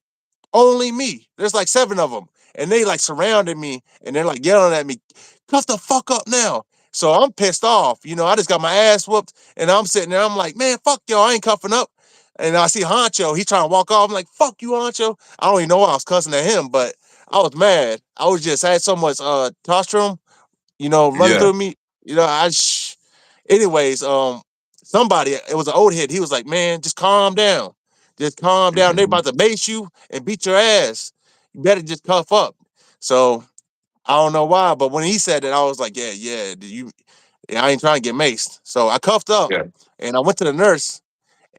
Only me. There's like 7 of them. And they like surrounded me and they're like yelling at me, cuff the fuck up now. So I'm pissed off. I just got my ass whooped and I'm sitting there. I'm like, man, fuck y'all. I ain't cuffing up. And I see Honcho. He trying to walk off. I'm like, fuck you, Honcho. I don't even know why I was cussing at him, but I was mad. I had so much testosterone, running Yeah. through me. Anyways, somebody, it was an old head. He was like, man, just calm down. Just calm down. They Hmm. about to mace you and beat your ass. You better just cuff up. So I don't know why, but when he said that, I was like, yeah, I ain't trying to get maced. So I cuffed up Yeah. and I went to the nurse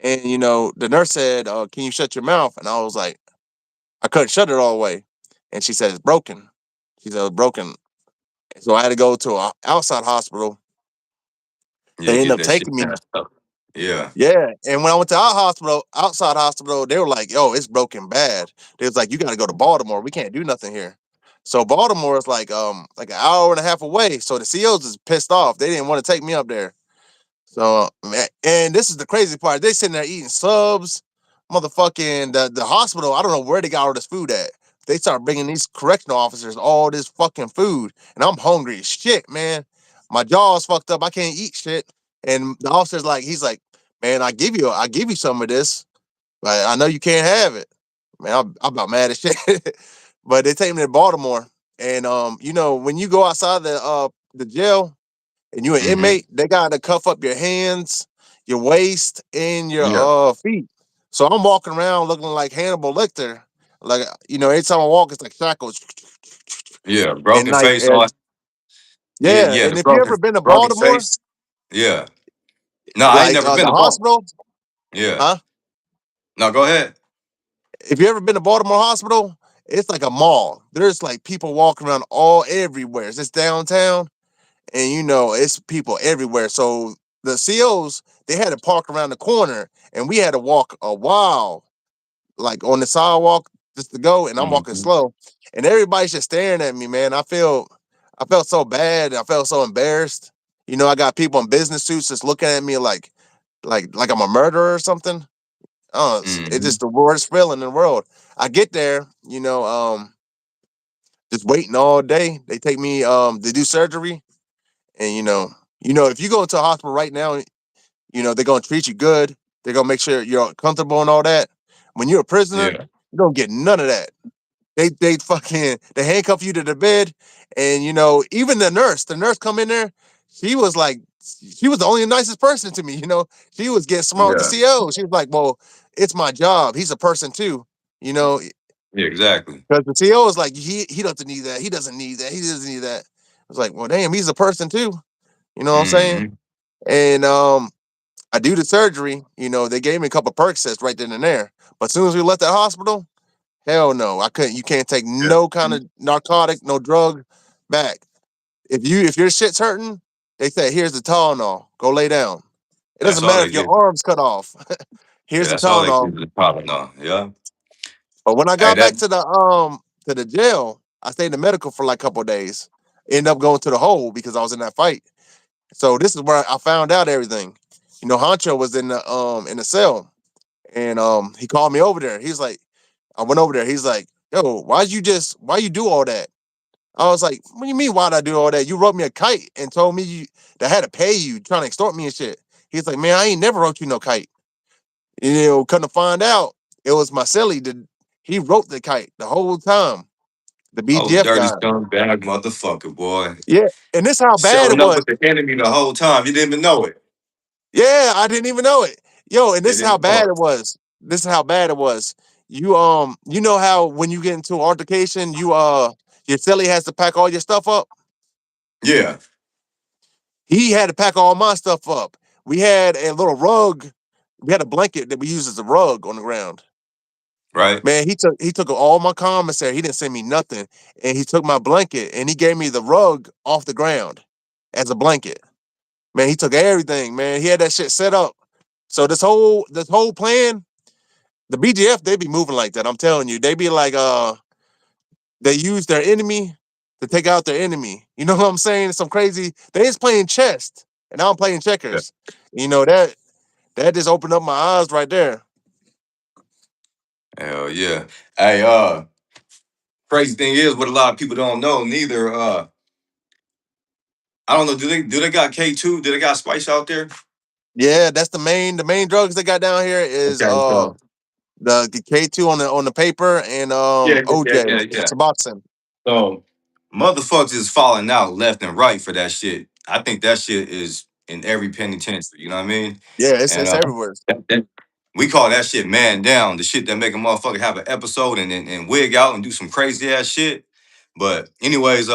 and, the nurse said, can you shut your mouth? And I was like, I couldn't shut it all the way. And she said, it's broken. She said, it's broken. So I had to go to an outside hospital. Yeah. They ended Get up that shit taking me. passed up. Yeah. Yeah. And when I went to our hospital, outside hospital, they were like, yo, it's broken bad. They was like, you gotta go to Baltimore. We can't do nothing here. So Baltimore is like an hour and a half away. So the COs is pissed off. They didn't want to take me up there. So and this is the crazy part. They sitting there eating subs, motherfucking the hospital. I don't know where they got all this food at. They start bringing these correctional officers all this fucking food, and I'm hungry as shit, man. My jaw's fucked up. I can't eat shit. And the officer's like, he's like, man, I give you some of this, but I know you can't have it. Man, I'm about mad as shit. But they take me to Baltimore, and when you go outside the jail and you an Hmm. inmate, they gotta cuff up your hands, your waist, and your Yeah. feet. So I'm walking around looking like Hannibal Lecter. Like every time I walk, it's like shackles. Yeah. And Broken like, face. All. Yeah. yeah. Yeah. And The if you ever been to broken Baltimore, face. Yeah. No, I ain't like never been the to Baltimore. hospital, Yeah. huh? No, go ahead. If you ever been to Baltimore Hospital, it's like a mall. There's like people walking around all everywhere. It's downtown, and it's people everywhere. So the COs, they had to park around the corner, and we had to walk a while like on the sidewalk just to go, and I'm walking Hmm. slow, and everybody's just staring at me, man. I felt so bad. I felt so embarrassed. I got people in business suits just looking at me like I'm a murderer or something. Oh, it's Hmm. just the worst feeling in the world. I get there, just waiting all day. They take me to do surgery, and if you go into a hospital right now, they're gonna treat you good. They're gonna make sure you're comfortable and all that. When you're a prisoner, Yeah. you don't get none of that. They handcuff you to the bed, and even the nurse come in there. She was like, she was the only nicest person to me. She was getting smart with the Yeah. CO. She was like, well, it's my job. He's a person too. You know, Yeah. Exactly. because the CO is like, he doesn't need that. He doesn't need that. He doesn't need that. I was like, well, damn, he's a person too. You know what I'm saying? Hmm. And I do the surgery. They gave me a couple perk sets right then and there. But as soon as we left that hospital, hell no, I couldn't. You can't take Yeah. no kind of narcotic, no drug back. If your shit's hurting, they say, here's the Tylenol. Go lay down. It That's doesn't all matter they if your give. arm's cut off. Yeah. Here's the That's all they Tylenol. give is the problem now. Yeah. But when I Hey, got that. back to the jail, I stayed in the medical for like a couple of days. Ended up going to the hole because I was in that fight. So this is where I found out everything. Honcho was in the cell, and he called me over there. He's like, I went over there. He's like, yo, why you do all that? I was like, what do you mean, why'd I do all that? You wrote me a kite and told me that I had to pay you, trying to extort me and shit. He's like, man, I ain't never wrote you no kite. Come to find out, it was my celly that he wrote the kite the whole time. The Oh, BGF dirty guy. scumbag motherfucker, boy. Yeah. And this how bad it Showing up was. with the enemy the whole time. You didn't even know it. Yeah, I didn't even know it. Yo, and You this is how didn't know bad it. it was. This is how bad it was. You know how when you get into an altercation, your celly has to pack all your stuff up? Yeah. He had to pack all my stuff up. We had a little rug. We had a blanket that we used as a rug on the ground. Right. Man, he took all my commissary. He didn't send me nothing, and he took my blanket and he gave me the rug off the ground as a blanket. Man, he took everything. Man, he had that shit set up. So this whole plan, the BGF, they be moving like that. I'm telling you, they be like they use their enemy to take out their enemy. You know what I'm saying? Some crazy. They is playing chess, and I'm playing Yeah. checkers. That just opened up my eyes right there. Hell yeah. Hey, crazy thing is what a lot of people don't know neither. I don't know, do they got K2? Do they got spice out there? Yeah, that's the main drugs they got down here is Okay, so the K2 on the paper and OJ, yeah. Suboxone. So motherfuckers is falling out left and right for that shit. I think that shit is in every penitentiary, you know what I mean? Yeah, it's And it's everywhere. we call that shit man down, the shit that make a motherfucker have an episode and wig out and do some crazy ass shit. But anyways,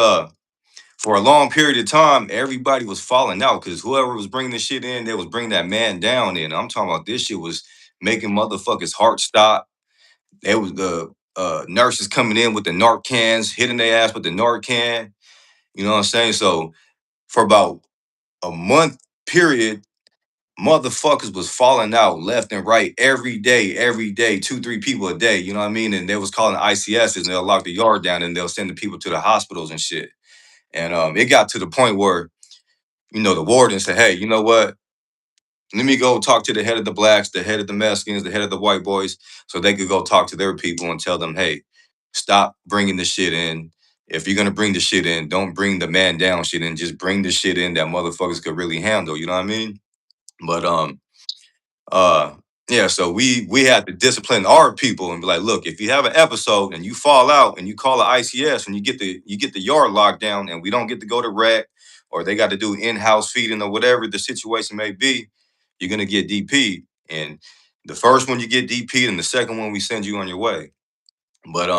for a long period of time, everybody was falling out because whoever was bringing this shit in, they was bringing that man down in. I'm talking about this shit was making motherfuckers heart stop. It was the nurses coming in with the Narcans, hitting their ass with the Narcan. You know what I'm saying? So for about a month period, motherfuckers was falling out left and right every day, two, three people a day. You know what I mean? And they was calling ICSs and they'll lock the yard down and they'll send the people to the hospitals and shit. And it got to the point where the warden said, hey, you know what? Let me go talk to the head of the blacks, the head of the Mexicans, the head of the white boys, so they could go talk to their people and tell them, hey, stop bringing the shit in. If you're gonna bring the shit in, don't bring the man down shit in. Just bring the shit in that motherfuckers could really handle. You know what I mean? But uh, yeah. So we had to discipline our people and be like, look, if you have an episode and you fall out and you call the ICS and you get the yard locked down and we don't get to go to rec or they got to do in-house feeding or whatever the situation may be, you're gonna get DP. And the first one you get DP, and the second one we send you on your way. But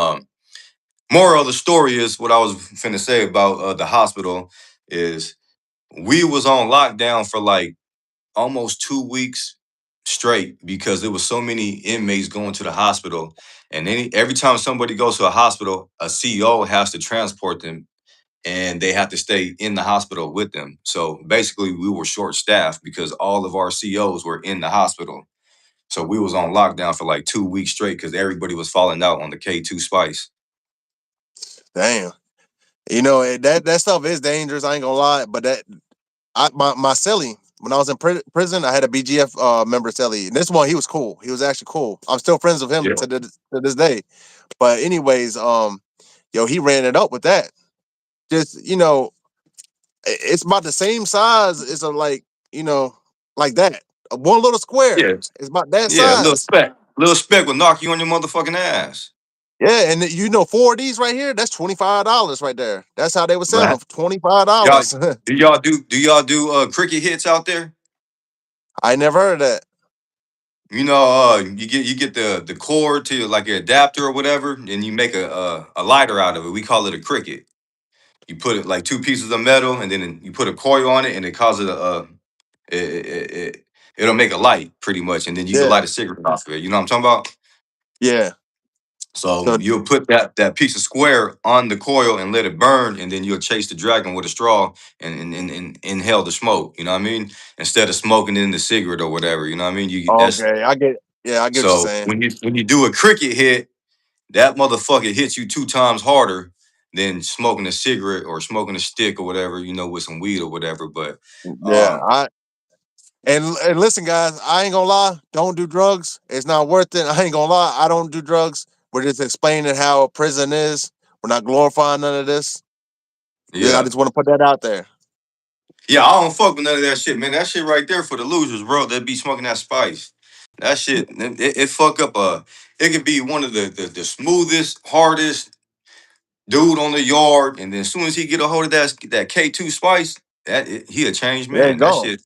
moral of the story is what I was finna say about the hospital is we was on lockdown for like almost 2 weeks straight because there was so many inmates going to the hospital. And every time somebody goes to a hospital, a CEO has to transport them and they have to stay in the hospital with them. So basically we were short staffed because all of our COs were in the hospital. So we was on lockdown for like 2 weeks straight because everybody was falling out on the K2 spice. Damn. That stuff is dangerous. I ain't gonna lie, but my celly, when I was in prison, I had a BGF member celly, and this one, he was cool. He was actually cool. I'm still friends with him Yeah. to this day. But anyways, yo, he ran it up with that. Just it's about the same size as a you know like that. One little square. Yeah, It's about that yeah, size. little speck will knock you on your motherfucking ass. Yeah, and four of these right here, that's $25 right there. That's how they were selling Right. them, $25. Y'all do y'all do cricket hits out there? I never heard of that. You get the cord to like an adapter or whatever, and you make a lighter out of it. We call it a cricket. You put it like two pieces of metal, and then you put a coil on it, and it causes it, it, it it'll make a light pretty much, and then you can Yeah, light a cigarette off of it. You know what I'm talking about? yeah. So So you'll put that piece of square on the coil and let it burn, and then you'll chase the dragon with a straw and inhale the smoke. You know what I mean? Instead of smoking it in the cigarette or whatever. You know what I mean? You that's okay, I get. Yeah, I get what you're so saying. when you do a cricket hit, that motherfucker hits you 2 times harder than smoking a cigarette or smoking a stick or whatever. With some weed or whatever. But Yeah, um, and listen, guys, I ain't gonna lie. Don't do drugs. It's not worth it. I ain't gonna lie. I don't do drugs. We're just explaining how prison is. We're not glorifying none of this. Yeah, I yeah. just want to put that out there. Yeah, I don't fuck with none of that shit, man. That shit right there for the losers, bro. That be smoking that spice. That shit, it fuck up. It could be one of the smoothest, hardest dude on the yard, and then as soon as he get a hold of that K2 spice, he a changed Yeah, man. That go. shit,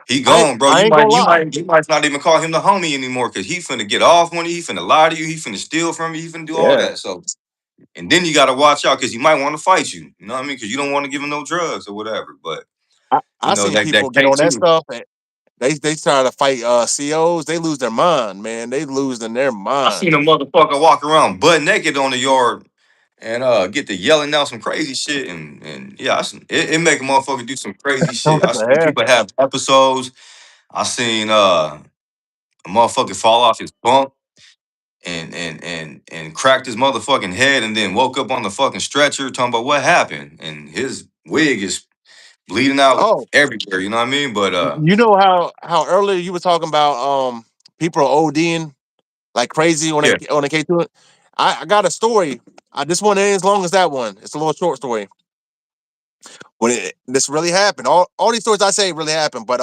he gone, bro. I You ain't gonna might you lie. might you might not even call him the homie anymore because he finna get off on you. He finna lie to you. He finna steal from you. He finna do all Yeah, that. So, and then you gotta watch out because he might want to fight you. You know what I mean? Because you don't want to give him no drugs or whatever. But I seen that people get on that K2. stuff and they try to fight COs. They lose their mind, man. They losing their I seen mind. a motherfucker walk around butt naked on the yard and get to yelling out some crazy shit and yeah, it make a motherfucker do some crazy shit. What I the seen hell? people have episodes. I seen a motherfucker fall off his bunk and cracked his motherfucking head and then woke up on the fucking stretcher talking about what happened and his wig is bleeding out Oh, everywhere. You know what I mean? But you know how earlier you were talking about people are ODing like crazy on yeah, a K2. I got a story. This one ain't as long as that one. It's a little short story. This really happened. All these stories I say really happened, but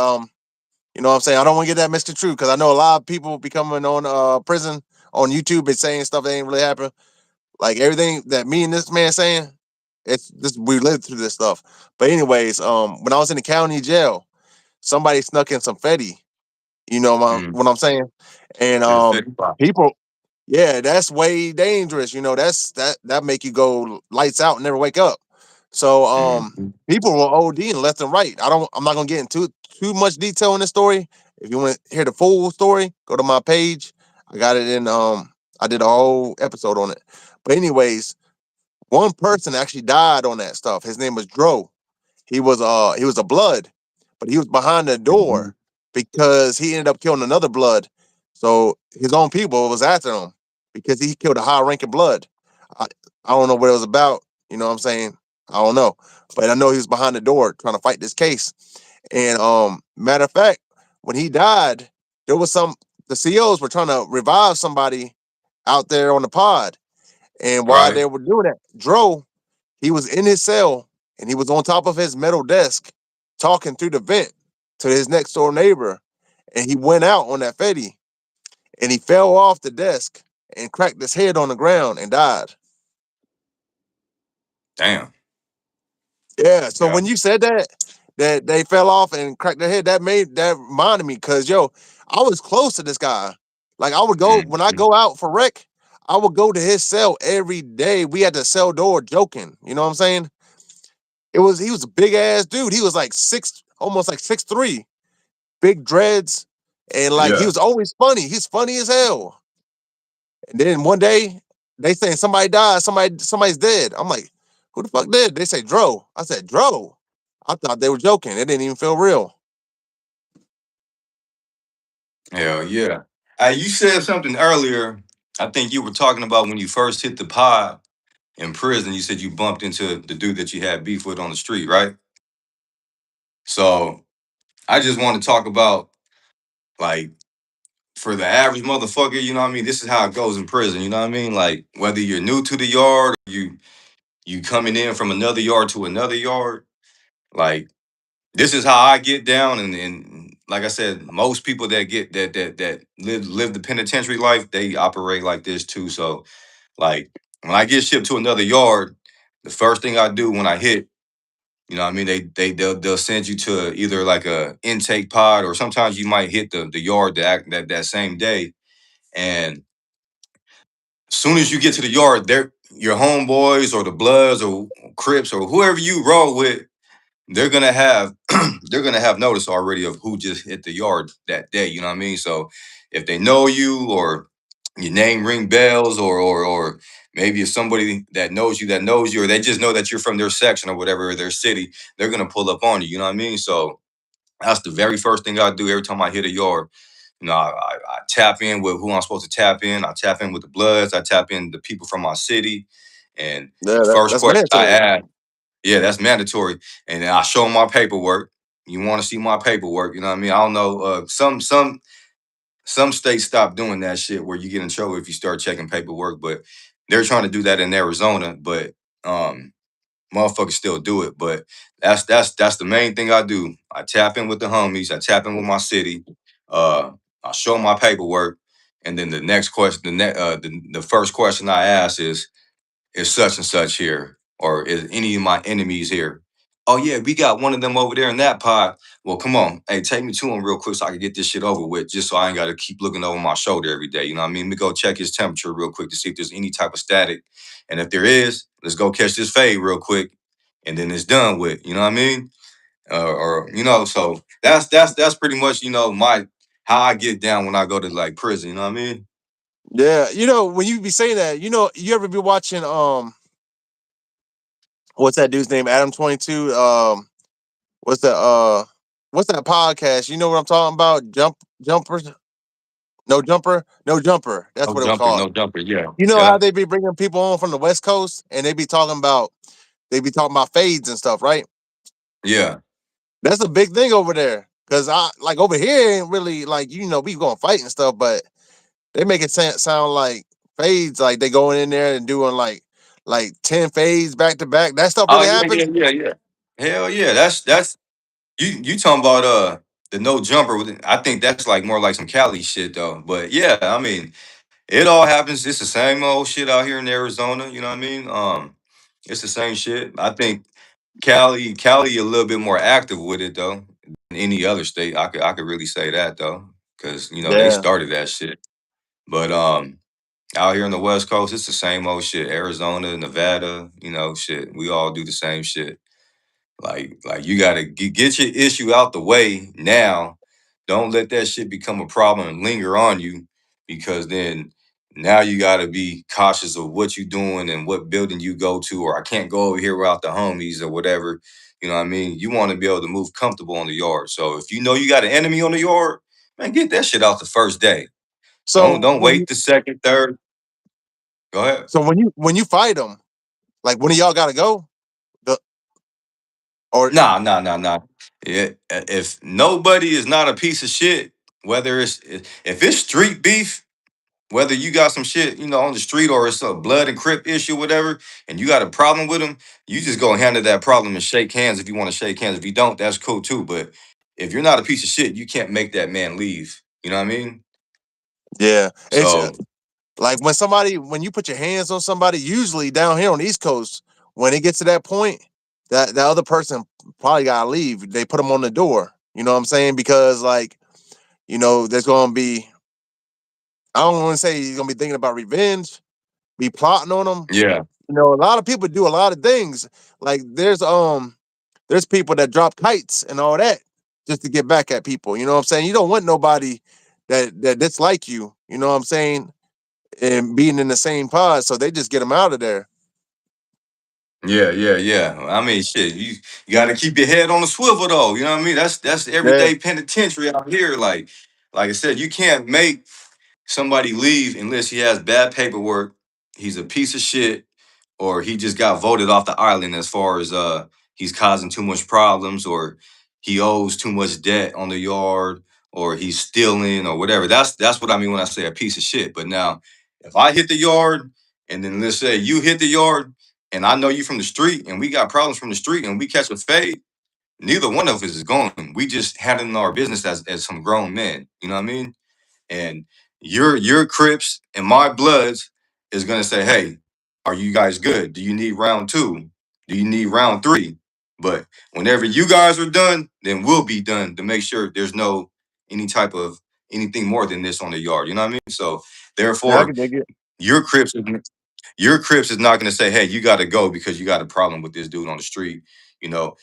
you know what I'm saying? I don't want to get that misconstrued because I know a lot of people be coming on prison on YouTube and saying stuff that ain't really happened. Like everything that me and this man saying, it's this we lived through this stuff. But anyways, when I was in the county jail, somebody snuck in some Fetty. You know mm, what I'm saying? And yeah, fifty five. people, yeah, that's way dangerous. That make you go lights out and never wake up. So Mm, people will OD left and right. I'm not gonna get into too much detail in this story. If you want to hear the full story, go to my page. I got it in I did a whole episode on it. But anyways, one person actually died on that stuff. His name was Dro. He was a blood, but he was behind the door because he ended up killing another blood. So his own people was after him because he killed a high ranking blood. I, I don't know what it was about. You know what I'm saying? I don't know. But I know he was behind the door trying to fight this case. And matter of fact, when he died, there was the COs were trying to revive somebody out there on the pod. And while right. they were doing that, Dro, he was in his cell and he was on top of his metal desk talking through the vent to his next door neighbor. And he went out on that Fetty and he fell off the desk and cracked his head on the ground and died. Damn. Yeah. So Yeah. when you said that they fell off and cracked their head, that reminded me because I was close to this guy. Like I would go when I Mm, go out for rec, I would go to his cell every day. We had the cell door joking. You know what I'm saying? He was a big ass dude. He was like almost like 6'3", big dreads, and like he yeah. was always funny. He's funny as hell. And then one day they saying somebody died, somebody's dead. I'm like, who the fuck did? They say Dro. I said Dro. I thought they were joking. It didn't even feel real. Hell yeah. You said something earlier. I think you were talking about when you first hit the pod in prison. You said you bumped into the dude that you had beef with on the street, right? So I just want to talk about like for the average motherfucker, you know what I mean? This is how it goes in prison, you know what I mean? Like whether you're new to the yard or you coming in from another yard to another yard. Like this is how I get down, and like I said, most people that get that live the penitentiary life, they operate like this too. So like when I get shipped to another yard, the first thing I do when I hit, you know what I mean, they'll send you to either like a intake pod, or sometimes you might hit the yard that same day. And as soon as you get to the yard, they're your homeboys or the Bloods or Crips or whoever you roll with, they're gonna have they're gonna have notice already of who just hit the yard that day. You know what I mean? So if they know you, or your name ring bells, or maybe it's somebody that knows you, or they just know that you're from their section or whatever, or their city, they're gonna pull up on you. You know what I mean? So that's the very first thing I do every time I hit a yard. You know, I tap in with who I'm supposed to tap in. I tap in with the Bloods. I tap in the people from my city. And Yeah, the first that's question I mandatory. ask, yeah, that's mandatory. And then I show them my paperwork. You want to see my paperwork? You know what I mean? I don't know. Some states stop doing that shit where you get in trouble if you start checking paperwork, but they're trying to do that in Arizona. But um, motherfuckers still do it. But that's the main thing I do. I tap in with the homies. I tap in with my city. Uh, I show 'em my paperwork, and then the next question, the first question I ask is such and such here, or is any of my enemies here? Oh yeah, we got one of them over there in that pod. Well, come on, hey, take me to him real quick so I can get this shit over with, just so I ain't got to keep looking over my shoulder every day. You know what I mean? Let me go check his temperature real quick to see if there's any type of static, and if there is, let's go catch this fade real quick, and then it's done with. You know what I mean? Or you know, so that's pretty much my how I get down when I go to like prison. You know what I mean? Yeah, when you be saying that, you ever be watching what's that dude's name? Adam 22. What's the what's that podcast? You know what I'm talking about? Jumpers, no jumper. That's No what it was jumper, called. no jumper. Yeah, You know yeah, how they be bringing people on from the West Coast and they be talking about fades and stuff, right? yeah. That's a big thing over there. Cause I like over here ain't really like we gonna fight and stuff, but they make it sound like fades, like they going in there and doing like 10 fades back to back. That stuff Oh really yeah, yeah, happens. yeah, yeah. Hell yeah, that's you talking about the no jumper. I think that's like more like some Cali shit though. But yeah, I mean, it all happens. It's the same old shit out here in Arizona. You know what I mean? It's the same shit. I think Cali a little bit more active with it though than any other state. I could really say that though, because they Yeah. started that shit. But out here on the West Coast, it's the same old shit. Arizona, Nevada, shit. We all do the same shit. Like you gotta get your issue out the way now. Don't let that shit become a problem and linger on you, because then now you gotta be cautious of what you doing and what building you go to, or I can't go over here without the homies or whatever. You know what I mean? You want to be able to move comfortable on the yard. So if you know you got an enemy on the yard, man, get that shit out the first day. Don't So don't when you wait the second, third. Go ahead. so when you fight them, like when y'all gotta go, the or Nah, nah, nah, nah. Yeah, if nobody is not a piece of shit, whether if it's street beef, whether you got some shit, on the street, or it's a blood and crip issue, whatever, and you got a problem with them, you just go handle that problem and shake hands if you want to shake hands. If you don't, that's cool too. But if you're not a piece of shit, you can't make that man leave. You know what I mean? yeah, it's So like when you put your hands on somebody, usually down here on the East Coast, when it gets to that point, that the other person probably gotta leave. They put them on the door. You know what I'm saying? Because there's gonna be I don't want to say he's gonna be thinking about revenge, be plotting on them. yeah, A lot of people do a lot of things. Like there's people that drop kites and all that just to get back at people. You know what I'm saying? You don't want nobody that's like you. You know what I'm saying? And being in the same pod, so they just get them out of there. yeah, yeah, yeah. I mean, shit, you got to keep your head on the swivel though. You know what I mean? That's Yeah, everyday penitentiary out here. Like I said, you can't make somebody leave unless he has bad paperwork, he's a piece of shit, or he just got voted off the island as far as he's causing too much problems, or he owes too much debt on the yard, or he's stealing or whatever. That's what I mean when I say a piece of shit. But now if I hit the yard, and then let's say you hit the yard, and I know you from the street, and we got problems from the street, and we catch a fade, neither one of us is going. We just handling our business as some grown men. You know what I mean? And your Crips and my Bloods is gonna say, hey, are you guys good? Do you need round two? Do you need round three? But whenever you guys are done, then we'll be done to make sure there's no any type of anything more than this on the yard. You know what I mean? So Yeah, I therefore, can dig it. your Crips your Crips is not gonna say, hey, you gotta go because you got a problem with this dude on the street. You know,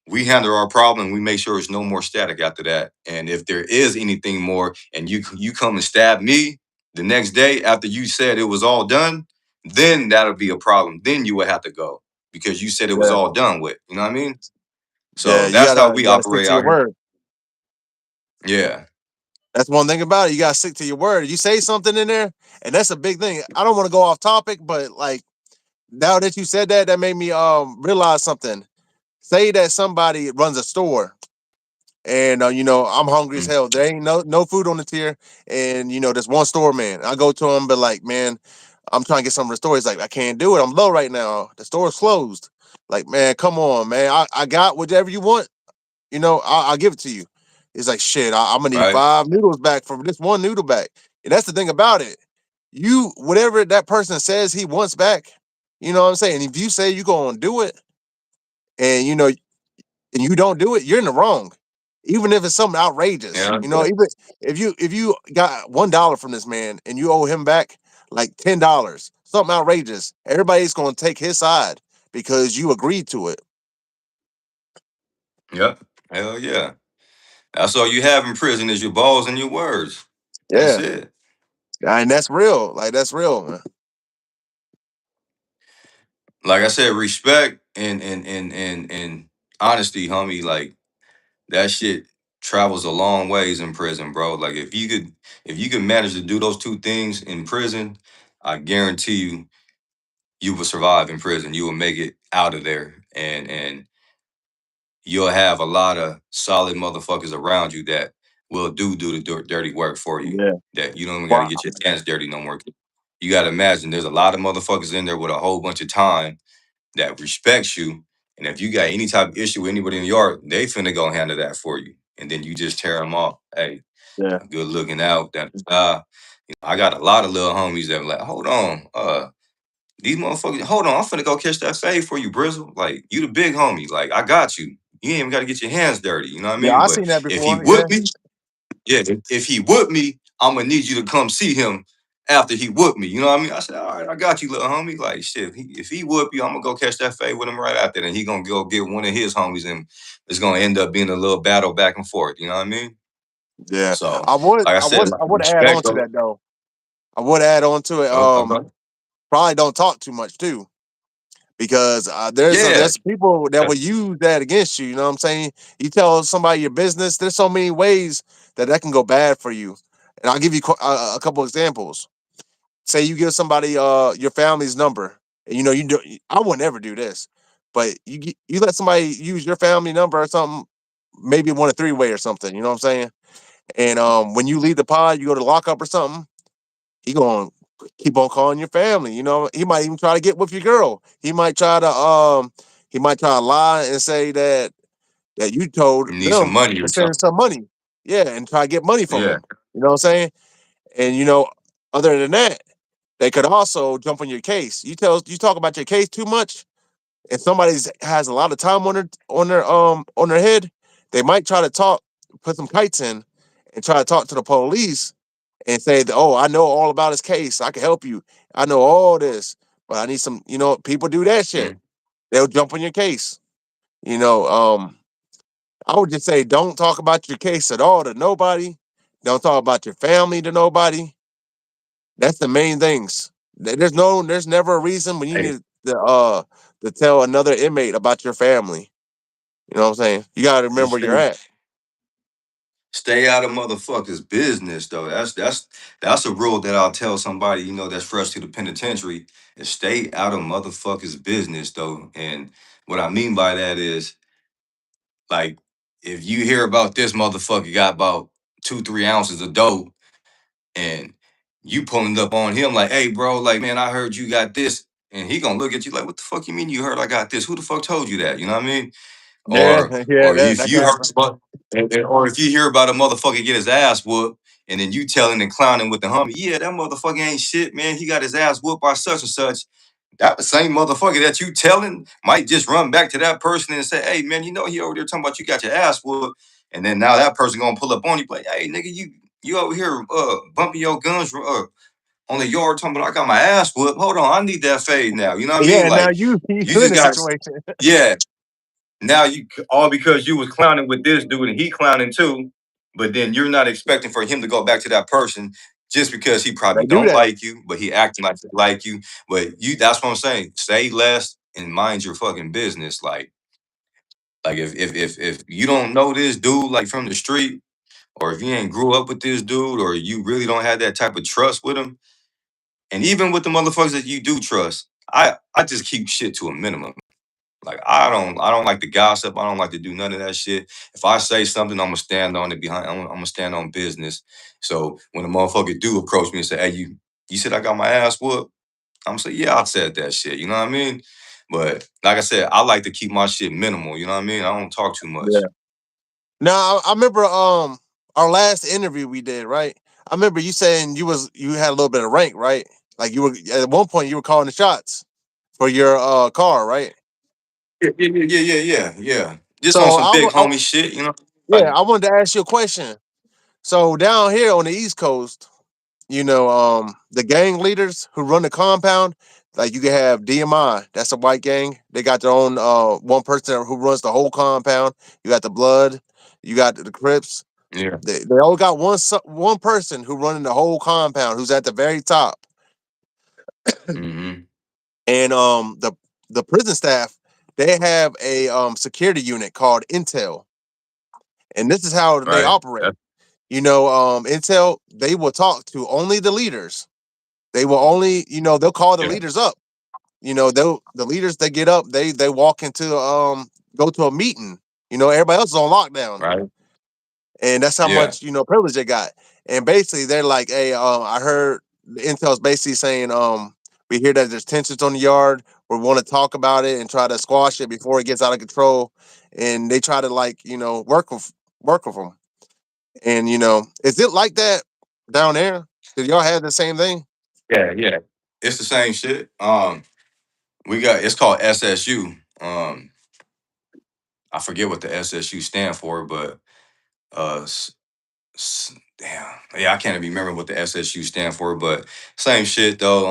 we handle our problem. We make sure there's no more static after that. And if there is anything more, and you come and stab me the next day after you said it was all done, then that'll be a problem. Then you would have to go because you said it was Yeah, all done with. You know what I mean? yeah. So that's how we You gotta stick operate to your out here. word. Yeah, That's one thing about it. You gotta stick to your word. You say something in there, and that's a big thing. I don't want to go off topic, but like now that you said that, that made me realize something. Say that somebody runs a store, and I'm hungry as mm, hell. There ain't no food on the tier, and there's one store man. I go to him, but like, man, I'm trying to get some of the store. He's like, I can't do it. I'm low right now. The store's closed. Like, man, come on, man. I got whatever you want. I'll give it to you. It's like, shit, I'm gonna need right. 5 noodles back from this one noodle back. And that's the thing about it. You, whatever that person says he wants back, you know what I'm saying? If you say you're gonna do it and and you don't do it, you're in the wrong. Even if it's something outrageous. Yeah, Even if you got $1 from this man and you owe him back like $10, something outrageous, everybody's gonna take his side because you agreed to it. yep. Hell yeah. That's all you have in prison is your balls and your words. That's Yeah. it. And that's real. Like that's real, man. Like I said, respect and honesty, homie. Like that shit travels a long ways in prison, bro. Like if you could manage to do those two things in prison, I guarantee you will survive in prison. You will make it out of there, and you'll have a lot of solid motherfuckers around you that will do the dirty work for you. Yeah. That you don't even got to Wow. get your hands dirty no more. You got to imagine there's a lot of motherfuckers in there with a whole bunch of time that respects you. And if you got any type of issue with anybody in the yard, they finna go handle that for you. And then you just tear them off. Hey, Yeah. good looking out. I got a lot of little homies that were like, hold on, these motherfuckers, hold on, I'm finna go catch that fade for you, Brizzle. Like, you the big homie. Like, I got you. You ain't even got to get your hands dirty. You know what I Yeah, mean? I But seen that if he before. Yeah. whoop me, yeah, if he whoop me, I'm gonna need you to come see him after he whooped me. You know what I mean? I said, all right, I got you, little homie. Like shit, if he whoop you, I'm gonna go catch that fade with him right after. And he gonna go get one of his homies, and it's gonna end up being a little battle back and forth. You know what I mean? Yeah. So, I would like I I said, would I would add on respect. to that though. I would add on to it. Okay. Probably don't talk too much too. Because Yeah. there's people that will use that against you. You know what I'm saying? You tell somebody your business. There's so many ways that can go bad for you. And I'll give you a couple examples. Say you give somebody your family's number, and you do. I would never do this, but you let somebody use your family number or something, maybe one a 3-way or something. You know what I'm saying? And when you leave the pod, you go to lockup or something. He gonna keep on calling your family. He might even try to get with your girl. He might try to lie and say that you told You need some them money to or send something. some money. Yeah, and try to get money from Yeah. them. You know what I'm saying? And other than that, they could also jump on your case. You talk about your case too much, and somebody has a lot of time on their head, they might try to put some kites in, and try to talk to the police and say, "Oh, I know all about his case. I can help you. I know all this, but I need some." People do that shit. Mm. They'll jump on your case. You know, I would just say, don't talk about your case at all to nobody. Don't talk about your family to nobody. That's the main things. There's never a reason when you Hey, need to tell another inmate about your family. You know what I'm saying? You got to remember just where you're at. stay out of motherfuckers' business though. That's a rule that I'll tell somebody, that's fresh to the penitentiary, is stay out of motherfuckers' business though. And what I mean by that is like if you hear about this motherfucker got about 2, 3 ounces of dope and you pulling up on him like, hey bro, like man, I heard you got this. and he gonna look at you like, what the fuck you mean you heard I got this? Who the fuck told you that? You know what I mean? Yeah, yeah, Or that if that you can heard happen. or if you hear about a motherfucker get his ass whooped, and then you telling and clowning with the homie, yeah, that motherfucker ain't shit, man. He got his ass whooped by such and such. That the same motherfucker that you telling might just run back to that person and say, hey man, you know he over there talking about you got your ass whooped. And then now that person gonna pull up on you like, hey nigga, you over here bumping your guns on the yard talking about I got my ass whooped. Hold on, I need that fade now. You know what I mean? Yeah, now Like you you in just the got situation. yeah. Now you all because you was clowning with this dude and he clowning too, but then you're not expecting for him to go back to that person just because he They probably do don't that. like you, but he acting like you. But you that's what I'm saying. Say less and mind your fucking business. Like if you don't know this dude like from the street, or if you ain't grew up with this dude, or you really don't have that type of trust with him, and even with the motherfuckers that you do trust, I just keep shit to a minimum. Like I don't like to gossip. I don't like to do none of that shit. If I say something, I'm gonna stand on it behind. I'm gonna stand on business. So when a motherfucker do approach me and say, "Hey, you said I got my ass whooped," I'm gonna say, "Yeah, I said that shit." You know what I mean? But like I said, I like to keep my shit minimal. You know what I mean? I don't talk too much. Yeah. Now I remember our last interview we did, right? I remember you saying you had a little bit of rank, right? Like you were at one point you were calling the shots for your car, right? Yeah. Just on So some big homie shit, you know? Like, yeah, I wanted to ask you a question. So down here on the East Coast, the gang leaders who run the compound, like you can have DMI, that's a white gang. They got their own one person who runs the whole compound. You got the Blood, you got the Crips. yeah. They all got one person who running the whole compound who's at the very top. Mm-hmm. And the prison staff, they have a security unit called Intel. And this is how they Right. operate. Intel, they will talk to only the leaders. They will only, they'll call the Yeah. leaders up. The leaders they get up, they walk into go to a meeting. Everybody else is on lockdown. Right. And that's how Yeah. much privilege they got. And basically, they're like, "Hey, I heard the intel's basically saying, we hear that there's tensions on the yard. We want to talk about it and try to squash it before it gets out of control." And they try to work with them. And is it like that down there? Did y'all have the same thing? Yeah. It's the same shit. We got it's called SSU. I forget what the SSU stand for, but uh, damn, yeah, I can't even remember what the SSU stand for, but same shit though.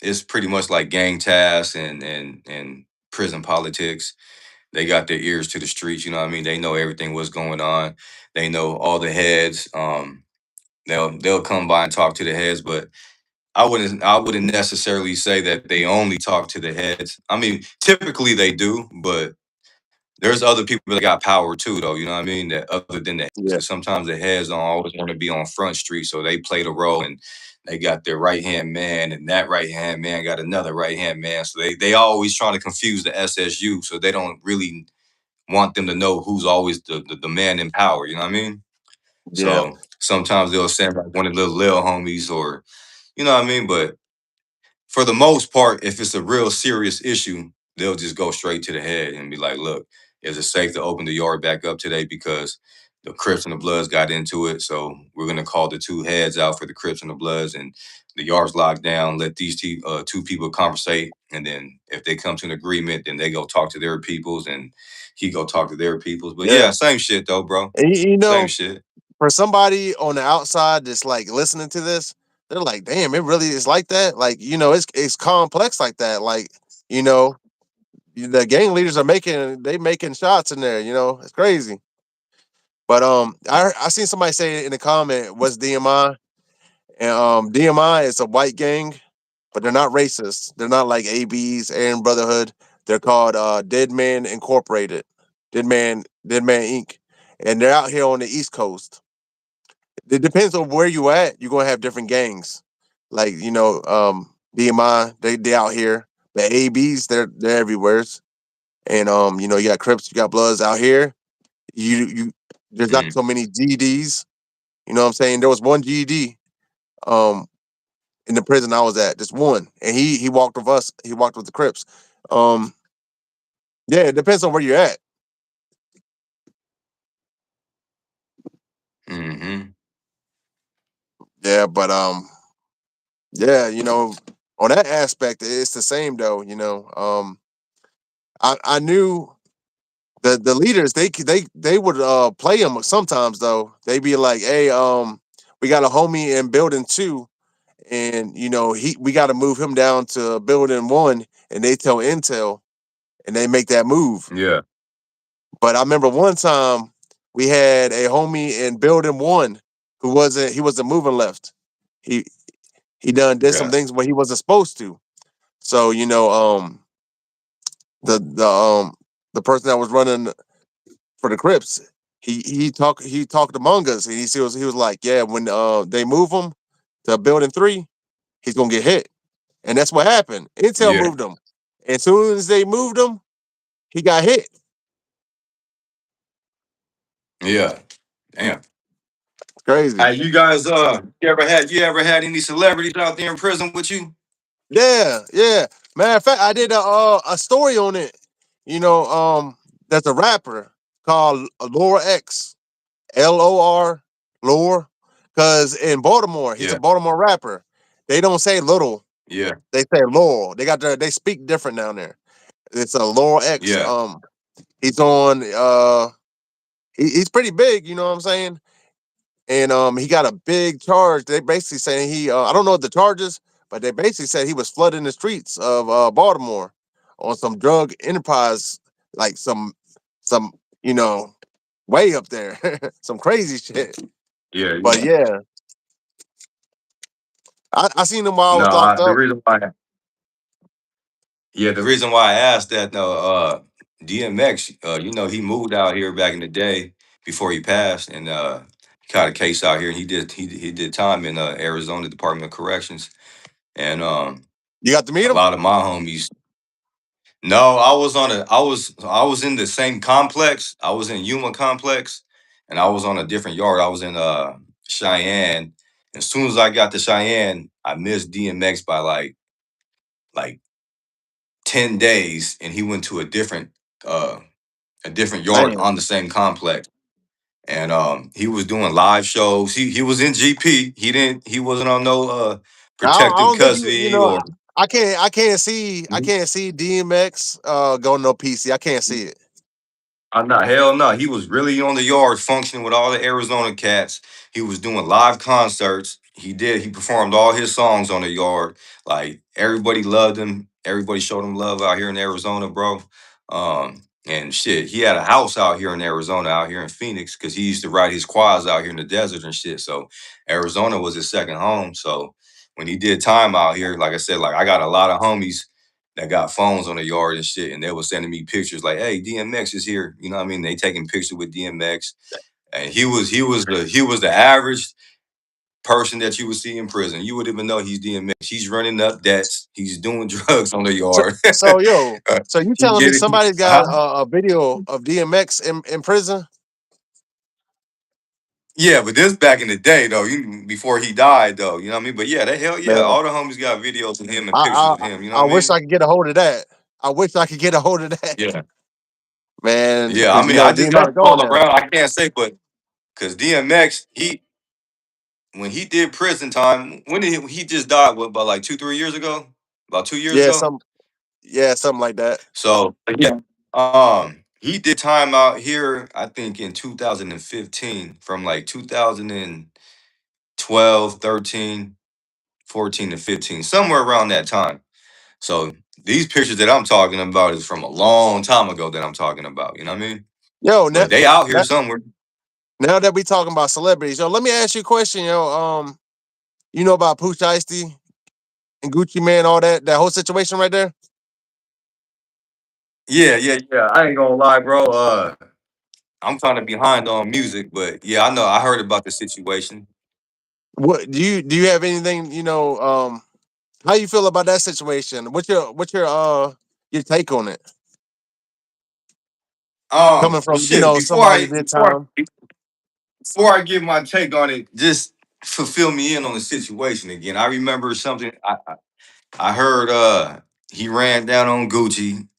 It's pretty much like gang tasks and prison politics. They got their ears to the streets. You know what I mean? They know everything what's going on. They know all the heads. They'll come by and talk to the heads, but I wouldn't necessarily say that they only talk to the heads. I mean, typically they do, but there's other people that got power too, though. You know what I mean? That other than the heads, Yeah, because sometimes the heads don't always want to be on Front Street, so they play the role and they got their right hand man, and that right hand man got another right hand man. So they always trying to confuse the SSU, so they don't really want them to know who's always the man in power. You know what I mean? yeah, So sometimes they'll send like one of the little homies, or you know what I mean. But for the most part, if it's a real serious issue, they'll just go straight to the head and be like, look, is it safe to open the yard back up today because the Crips and the Bloods got into it? So we're going to call the two heads out for the Crips and the Bloods, and the yard's locked down. Let these two people conversate. And then if they come to an agreement, then they go talk to their peoples and he go talk to their peoples. But yeah. yeah, same shit though, bro. And Same shit. for somebody on the outside that's like listening to this, they're like, "Damn, it really is like that." Like, it's complex like that. Like, you know, the gang leaders are making shots in there. It's crazy. But I seen somebody say in the comment, "What's DMI?" And DMI is a white gang, but they're not racist. They're not like ABs, Aryan Brotherhood. They're called Dead Man Incorporated, Dead Man Inc. And they're out here on the East Coast. It depends on where you at. You're gonna have different gangs. Like, DMI, they out here. The ABs, they're everywhere. And you got Crips, you got Bloods out here. You there's not Mm, so many GDs. You know what I'm saying? There was one GD. Um in the prison I was at, just one, and he walked with us. He walked with the Crips. Um, yeah, it depends on where you're at. Mm-hmm. Yeah, but yeah, on that aspect, it's the same though. I knew the leaders they would play them sometimes though. They be like, hey, we got a homie in building 2, and we got to move him down to building 1, and they tell intel and they make that move. Yeah. But I remember one time we had a homie in building 1 who wasn't moving left. He he did some Yeah. things where he wasn't supposed to. So the person that was running for the Crips, he talked among us, and he was like, yeah, when they move him to building 3, he's gonna get hit, and that's what happened. Intel Yeah. moved him. As soon as they moved him, he got hit. Yeah. Damn. Crazy. Hey, you ever had any celebrities out there in prison with you? Yeah, yeah. Matter of fact, I did a story on it. You know, there's a rapper called Laura X, LOR, Lore, because in Baltimore, he's a Yeah. Baltimore rapper. They don't say little, Yeah. they say Lore. They speak different down there. It's a Laura X. Yeah. He's on. He's pretty big. You know what I'm saying? And he got a big charge. They basically saying I don't know what the charges, but they basically said he was flooding the streets of Baltimore on some drug enterprise, like some you know way up there, some crazy shit. Yeah. But Yeah. yeah, I seen him while I No, was locked the up. reason why Yeah, the reason why I asked that though, DMX, he moved out here back in the day before he passed, and he caught a case out here, and he did time in Arizona Department of Corrections, and You got to meet a him? lot of my homies. No, I was in the same complex. I was in Yuma complex, and I was on a different yard. I was in Cheyenne. As soon as I got to Cheyenne, I missed DMX by like 10 days, and he went to uh a different yard Damn. on the same complex. And he was doing live shows. He was in GP. He wasn't on no I protective don't think you you custody know or I can't see DMX going no PC. I can't see it. I'm not. Hell no. He was really on the yard functioning with all the Arizona cats. He was doing live concerts. He performed all his songs on the yard. Like everybody loved him. Everybody showed him love out here in Arizona, bro. And shit, he had a house out here in Arizona, out here in Phoenix, because he used to ride his quads out here in the desert and shit. So Arizona was his second home. So when he did time out here, like I said, like I got a lot of homies that got phones on the yard and shit, and they was sending me pictures like, "Hey, DMX is here." You know what I mean? They taking pictures with DMX, and he was the average person that you would see in prison. You would even know he's DMX. He's running up debts. He's doing drugs on the So, yard. so yo, so you He telling me get it. somebody's got Huh? a video of DMX in prison? Yeah, but this back in the day though, before he died though. You know what I mean? But yeah, that hell yeah, Man, all the homies got videos of him and pictures I of him. You know I what I wish I mean? could get a hold of that. I wish I could get a hold of that, Yeah, man. yeah. I Because mean, I just DMX got gone all now. around. I can't say, but because DMX, when he did prison time, when did he just died? What, about like 2, 3 years ago? About 2 years Yeah, ago. something like that. So yeah, he did time out here. I think in 2015, from like 2012, 13, 14 to 15, somewhere around that time. So these pictures that I'm talking about is from a long time ago that I'm talking about. You know what I mean? Yo, But they out here now, somewhere. now that we talking about celebrities, yo, let me ask you a question, yo. You know about Pooch Ice-T and Gucci Man, all that whole situation right there? Yeah, yeah, yeah. I ain't gonna lie, bro. I'm kind of behind on music, but yeah, I know. I heard about the situation. What do you have anything, how you feel about that situation? What's your take on it? Coming Well, from, shit. somebody who did time. Before I give my take on it, just fulfill me in on the situation again. I remember something I heard. He ran down on Gucci, and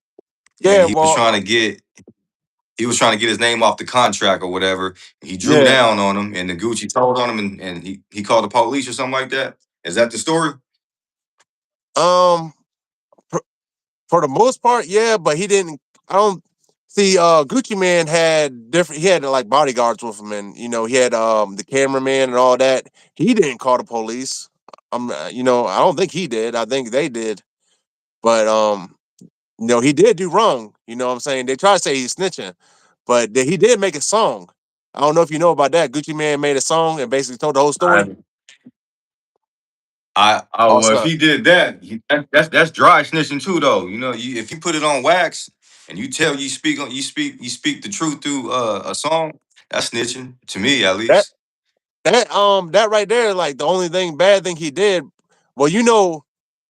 Yeah, well, he was trying to get his name off the contract or whatever. He drew yeah. down on him, and the Gucci told on him, and he called the police or something like that. Is that the story? Um, for, for the most part, yeah, but he didn't. I don't see. Gucci Man had different. He had like bodyguards with him, and he had the cameraman and all that. He didn't call the police. I don't think he did. I think they did. But he did do wrong. You know what I'm saying? They try to say he's snitching, but he did make a song. I don't know if you know about that. Gucci Man made a song and basically told the whole I story. well, if Also, he did that, that's dry snitching too, though. If you put it on wax and you tell you speak the truth through a song, that's snitching to me at that least, that right there, like the only bad thing he did. Well,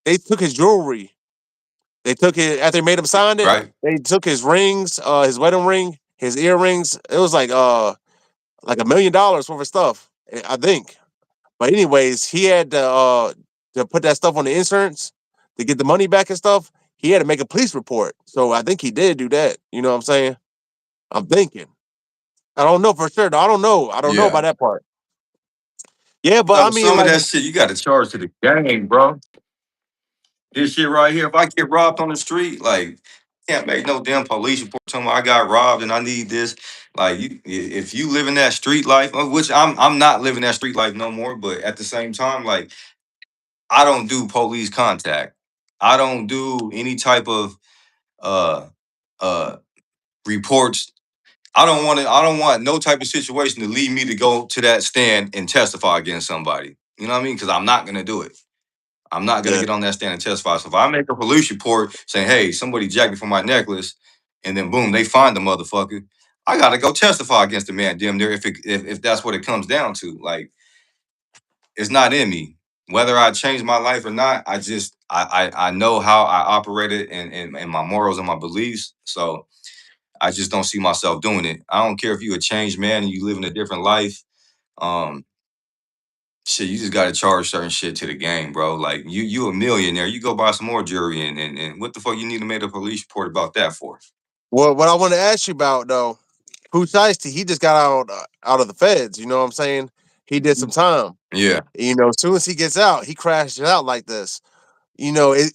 they took his jewelry. They took it after they made him sign it. right? They took his rings, his wedding ring, his earrings. It was like $1 million worth of stuff, I think. But anyways, he had to put that stuff on the insurance to get the money back and stuff. He had to make a police report. So I think he did do that. You know what I'm saying? I'm thinking. I don't know for sure. Though. I don't know. I don't know Yeah. about that part. Yeah, but I mean, Some of like, that shit you got to charge to the game, bro. This shit right here, if I get robbed on the street, like, can't make no damn police report telling me I got robbed and I need this. Like, if you live in that street life, which I'm not living that street life no more, but at the same time, like, I don't do police contact. I don't do any type of uh uh reports. I don't want no type of situation to lead me to go to that stand and testify against somebody. You know what I mean? Because I'm not gonna do it. I'm not gonna yeah, get on that stand and testify. So if I make a police report saying, "Hey, somebody jacked me for my necklace," and then boom, they find the motherfucker, I gotta go testify against the man. Damn near if that's what it comes down to. Like, it's not in me. Whether I change my life or not, I know how I operated and my morals and my beliefs. So I just don't see myself doing it. I don't care if you a changed man and you live in a different life. Um, Shit, you just gotta charge certain shit to the game, bro. Like you a millionaire. You go buy some more jewelry and what the fuck you need to make a police report about that for? well, what I want to ask you about though, Pooh Shiesty, he just got out of the feds. You know what I'm saying? He did some time. Yeah. As soon as he gets out, he crashes out like this. It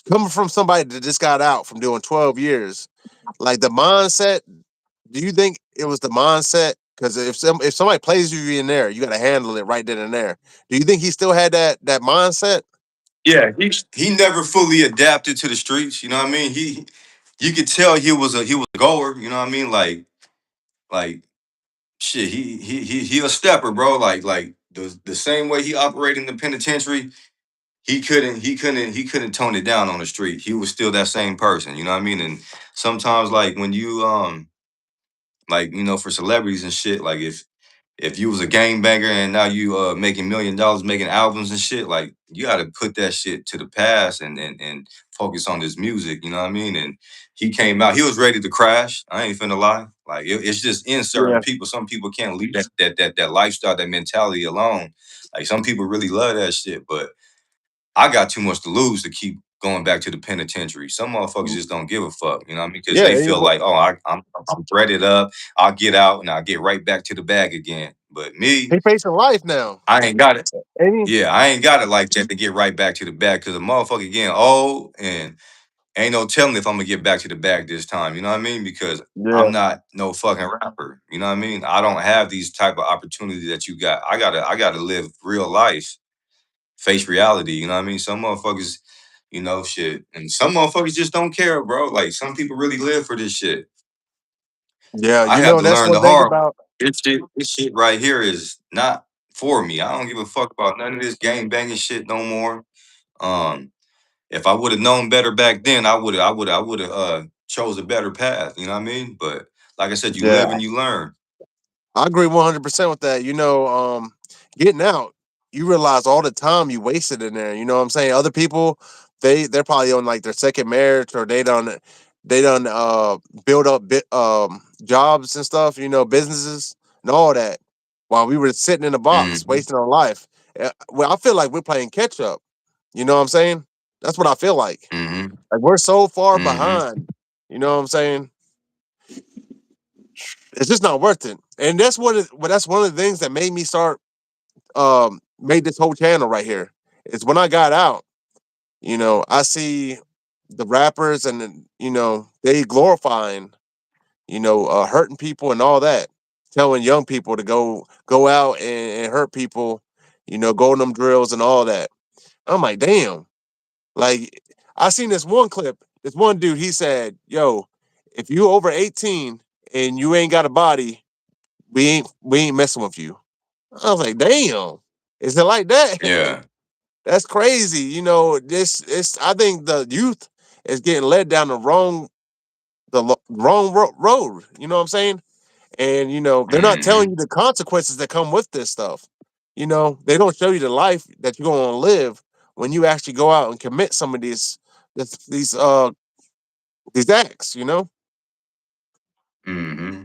coming from somebody that just got out from doing 12 years, like the mindset. Do you think it was the mindset? Because if somebody plays you in there, you got to handle it right then and there. Do you think he still had that mindset? Yeah, he never fully adapted to the streets. You know what I mean? You could tell he was a goer. You know what I mean? Like shit. He a stepper, bro. Like the same way he operated in the penitentiary. He couldn't tone it down on the street. He was still that same person. You know what I mean? And sometimes like when you like for celebrities and shit, like if you was a gang banger and now you making $1 million making albums and shit, like you got to put that shit to the past and focus on this music. You know what I mean? And he came out, he was ready to crash. I ain't finna lie. Like it's just in certain Yeah, people. Some people can't leave that lifestyle, that mentality alone. Like some people really love that shit, but I got too much to lose to keep going back to the penitentiary. Some motherfuckers just don't give a fuck, you know what I mean? Because yeah. they feel like, oh, I'm threaded up. I'll get out and I'll get right back to the bag again. But me, He facing life now. I ain't got it. Ain't Yeah, I ain't got it like that to get right back to the bag because the motherfucker getting old and ain't no telling if I'm gonna get back to the bag this time. You know what I mean? Because he? Yeah, I'm not no fucking rapper. You know what I mean? I don't have these type of opportunities that you got. I gotta live real life, face reality. You know what I mean? Some motherfuckers, shit, and some motherfuckers just don't care, bro. Like some people really live for this shit. yeah. I had to That's learn the one thing hard way. about. This shit right here is not for me. I don't give a fuck about none of this gang banging shit no more. Um, if I would have known better back then, I would have chose a better path. You know what I mean? But like I said, you Yeah, live and you learn. I agree 100% with that. Getting out, you realize all the time you wasted in there. You know what I'm saying? Other people, they're probably on like their second marriage, or they done build up jobs and stuff. Businesses and all that. while we were sitting in a box Mm-hmm. wasting our life. Well, I feel like we're playing catch up. You know what I'm saying? That's what I feel like. Mm-hmm. Like we're so far Mm-hmm. behind. You know what I'm saying? It's just not worth it. And that's one of the things that made me start made this whole channel right here. Is when I got out, I see the rappers and they glorifying, hurting people and all that, telling young people to go out and hurt people, go in them drills and all that. I'm like, damn. Like I seen this one clip, this one dude, he said, yo, if you over 18 and you ain't got a body, we ain't messing with you. I was like, damn, is it like that? Yeah. That's crazy. This it's I think the youth is getting led down the wrong road. You know what I'm saying? And they're not telling Mm-hmm. you the consequences that come with this stuff. They don't show you the life that you're going to live when you actually go out and commit some of these acts. Mm-hmm.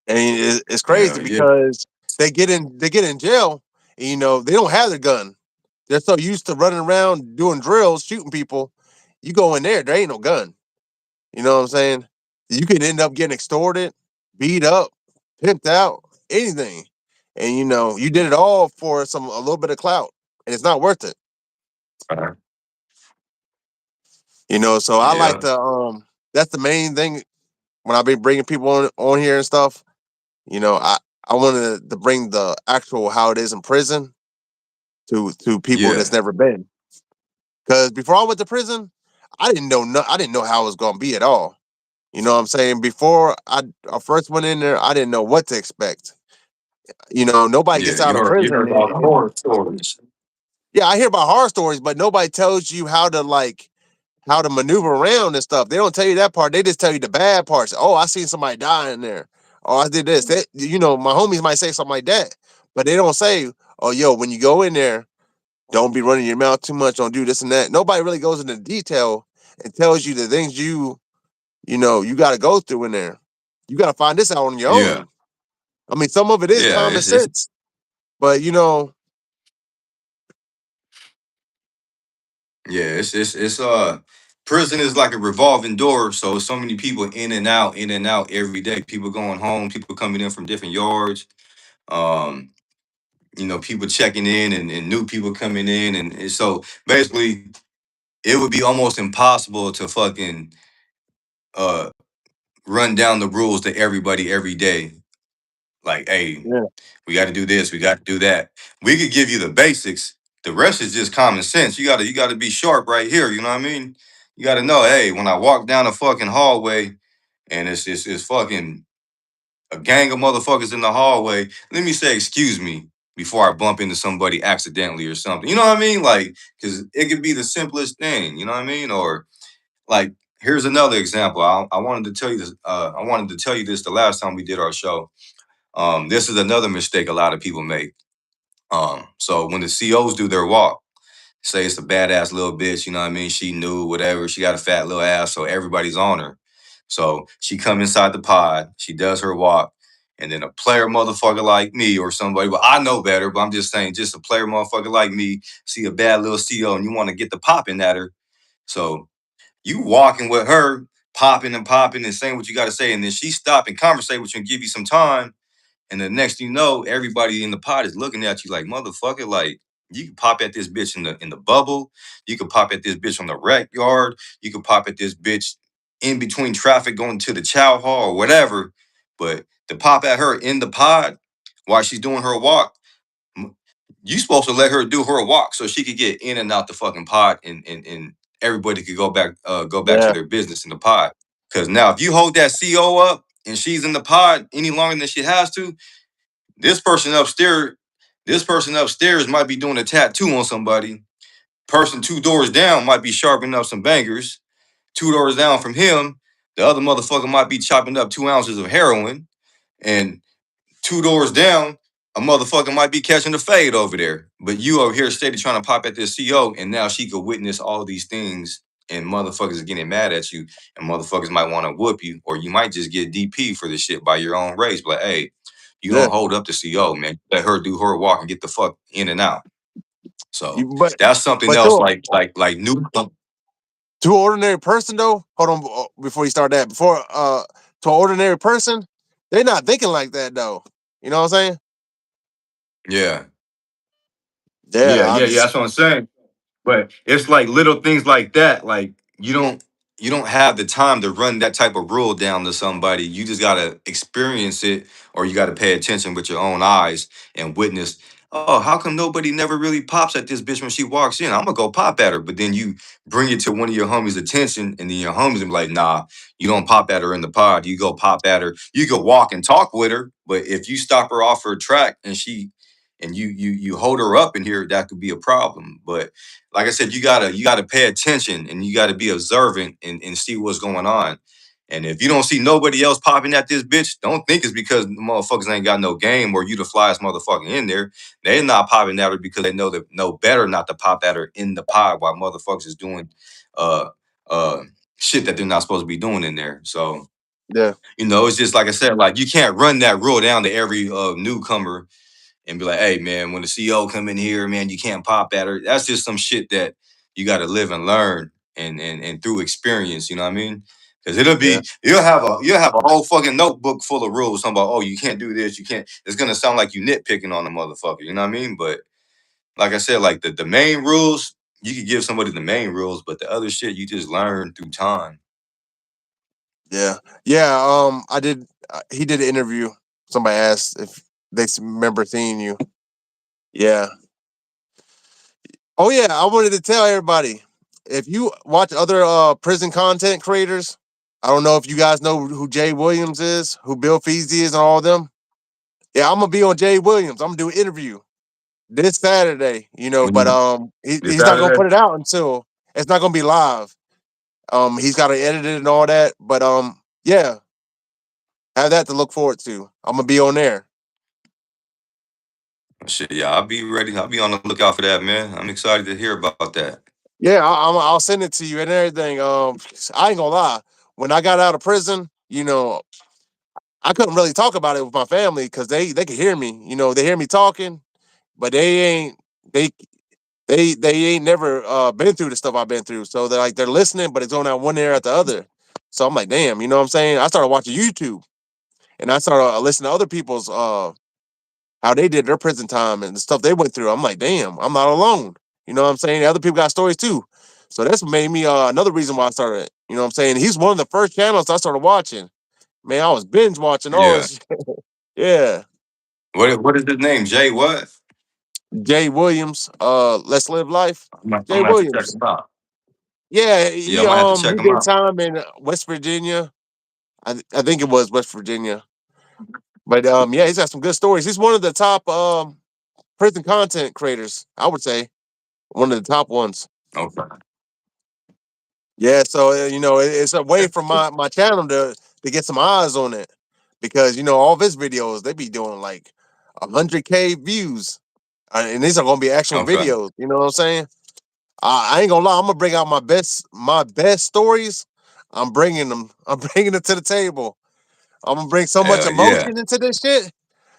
And it's Yeah. crazy Yeah. because they get in jail. And, they don't have their gun. They're so used to running around doing drills, shooting people. You go in there ain't no gun. You know what I'm saying? You can end up getting extorted, beat up, pimped out, anything. And you did it all for a little bit of clout, and it's not worth it. Uh, So I like yeah. to that's the main thing when I be bringing people on here and stuff. I wanted to bring the actual how it is in prison to people that's Yeah. never been. Because before I went to prison, I didn't know how it was gonna be at all. You know what I'm saying? Before I first went in there, I didn't know what to expect. Nobody Yeah. gets out of You prison heard about the horror stories. yeah, I hear about horror stories, but nobody tells you how to maneuver around and stuff. They don't tell you that part. They just tell you the bad parts. Oh, I seen somebody die in there. Oh, I did this. My homies might say something like that, but they don't say, oh, yo, when you go in there, don't be running your mouth too much. Don't do this and that. Nobody really goes into detail and tells you the things you got to go through in there. You got to find this out on your Yeah. own. I mean, some of it is Yeah. common It's sense, but yeah. It's prison is like a revolving door. So many people in and out every day. People going home. People coming in from different yards. Um. People checking in and new people coming in, and so basically, it would be almost impossible to fucking uh run down the rules to everybody every day. Like, hey, yeah, we got to do this, we got to do that. We could give you the basics. The rest is just common sense. You gotta be sharp right here. You know what I mean? You gotta know, hey, when I walk down a fucking hallway and it's fucking a gang of motherfuckers in the hallway, let me say excuse me before I bump into somebody accidentally or something. You know what I mean? Like, because it could be the simplest thing. You know what I mean? Or like, here's another example. I wanted to tell you this. I wanted to tell you this the last time we did our show. This is another mistake a lot of people make. So when the COs do their walk, say it's a badass little bitch, you know what I mean? She knew whatever. She got a fat little ass, so everybody's on her. So she come inside the pod, she does her walk, and then a player motherfucker like me or somebody, well, I know better, but I'm just saying, just a player motherfucker like me, see a bad little CO and you want to get the popping at her. So you walking with her, popping and saying what you got to say, and then she stop and conversate with you and give you some time. And the next thing you know, everybody in the pod is looking at you like motherfucker. Like you can pop at this bitch in the bubble. You can pop at this bitch on the rec yard. You can pop at this bitch in between traffic going to the chow hall or whatever. But to pop at her in the pod while she's doing her walk, you supposed to let her do her walk so she could get in and out the fucking pod and everybody could go back to yeah, their business in the pod. Because now if you hold that CO up and she's in the pod any longer than she has to, this person upstairs, this person upstairs might be doing a tattoo on somebody. Person two doors down might be sharpening up some bangers. Two doors down from him, the other motherfucker might be chopping up 2 ounces of heroin. And two doors down, a motherfucker might be catching a fade over there. But you over here steady trying to pop at this CO, and now she could witness all these things, and motherfuckers are getting mad at you, and motherfuckers might want to whoop you, or you might just get DP for this shit by your own race. But hey, You Yeah. don't hold up the CO, man. Let her do her walk and get the fuck in and out. So You, but that's something but else. to Like new. to an ordinary person though, hold on before you start that. Before to an ordinary person, they're not thinking like that though. You know what I'm saying? Yeah, Yeah, yeah, I'm yeah, yeah. just That's what I'm saying. But it's like little things like that. Like you don't have the time to run that type of rule down to somebody. You just gotta experience it, or you gotta pay attention with your own eyes and witness. Oh, how come nobody never really pops at this bitch when she walks in? I'm gonna go pop at her. But then you bring it to one of your homies' attention, and then your homies be like, nah, you don't pop at her in the pod. You go pop at her. You could walk and talk with her, but if you stop her off her track and you hold her up in here, that could be a problem. But like I said, you gotta pay attention and you gotta be observant and see what's going on. And if you don't see nobody else popping at this bitch, don't think it's because the motherfuckers ain't got no game or you the flyest motherfucker in there. They're not popping at her because they know better not to pop at her in the pod while motherfuckers is doing uh uh shit that they're not supposed to be doing in there. So, yeah, it's just like I said, like you can't run that rule down to every newcomer and be like, hey man, when the CO come in here, man, you can't pop at her. That's just some shit that you got to live and learn and through experience. You know what I mean? Because yeah, you'll have a whole fucking notebook full of rules. Something about, oh, you can't do this, you can't. It's gonna sound like you nitpicking on the motherfucker. You know what I mean? But like I said, like the main rules, you could give somebody the main rules, but the other shit you just learn through time. yeah, yeah. I did. He did an interview. Somebody asked if they remember seeing you. Yeah. Oh yeah, I wanted to tell everybody if you watch other prison content creators. I don't know if you guys know who Jay Williams is, who Bill Feasy is, and all of them. Yeah, I'm gonna be on Jay Williams. I'm gonna do an interview this Saturday. But Mhm. This he's not gonna put Saturday. it out until it's not gonna be live. He's got to edit it and all that. But yeah, have that to look forward to. I'm gonna be on there. Shit, yeah, I'll be ready. I'll be on the lookout for that, man. I'm excited to hear about that. Yeah, I'll send it to you and everything. I ain't gonna lie. When I got out of prison, I couldn't really talk about it with my family because they could hear me. They hear me talking, but they they ain't never been through the stuff I've been through. So they're listening, but it's going out one ear at the other. So I'm like, damn, you know what I'm saying? I started watching YouTube and I started listening to other people's how they did their prison time and the stuff they went through. I'm like, damn, I'm not alone. You know what I'm saying? Other people got stories too. So that's made me another reason why I started. You know what I'm saying? He's one of the first channels I started watching. Man, I was binge watching all Yeah. this shit. Yeah. What is his name? Jay what? Jay Williams, Let's Live Life. I'm Jay gonna have to check Williams. him out. Yeah, Yeah, he I'm gonna have to check him did out. time in West Virginia. I think it was West Virginia. But yeah, he's got some good stories. He's one of the top prison content creators, I would say. One of the top ones. Okay. Yeah, so it's a way for my channel to get some eyes on it because all of his videos they be doing like 100K views, and these are gonna be actual Okay. videos. You know what I'm saying? I ain't gonna lie, I'm gonna bring out my best stories. I'm bringing them. I'm bringing it to the table. I'm gonna bring so much Hell yeah. emotion into this shit.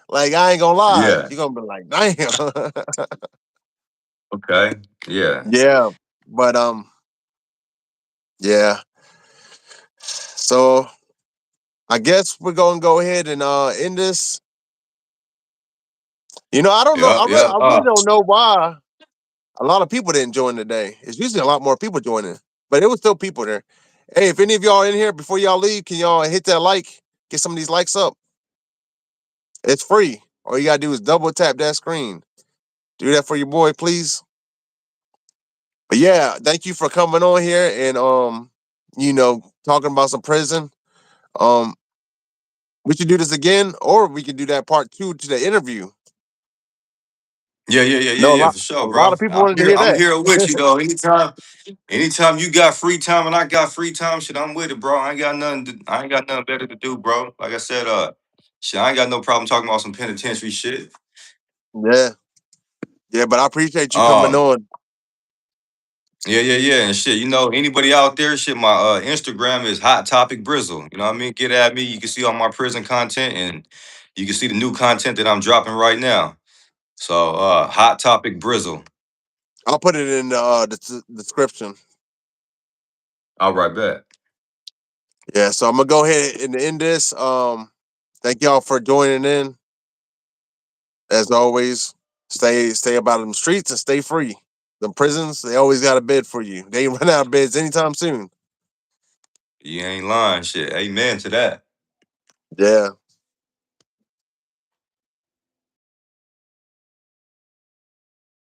Like I ain't gonna lie, Yeah. you're gonna be like, damn. Okay. Yeah. Yeah, but yeah. So I guess we're gonna go ahead and end this. I don't know. Yep. Yep. I really don't know why a lot of people didn't join today. It's usually a lot more people joining, but it was still people there. Hey, if any of y'all in here before y'all leave, can y'all hit that like? Get some of these likes up. It's free. All you gotta do is double tap that screen. Do that for your boy, please. But yeah, thank you for coming on here and talking about some prison. Um, we should do this again, or we can do that part two to the interview. Yeah. Yeah. Yeah. Yeah. No, Yeah. For a sure, lot bro. of people wanted to hear I'm that. here with you though. Anytime you got free time and I got free time, shit, I'm with it, bro. I ain't got nothing better to do, bro. Like I said, shit, I ain't got no problem talking about some penitentiary shit. Yeah, yeah, but I appreciate you coming Um, on. Yeah, yeah, yeah, and shit. Anybody out there, shit. My Instagram is Hot Topic Brizzle. You know what I mean? Get at me. You can see all my prison content, and You can see the new content that I'm dropping right now. So hot topic Brizzle. I'll put it in the description. All right, bet. Yeah, so I'm gonna go ahead and end this. Thank y'all for joining in. As always, stay about them streets and stay free. The prisons, they always got a bed for you. They ain't run out of beds anytime soon. You ain't lying, shit. Amen to that. Yeah.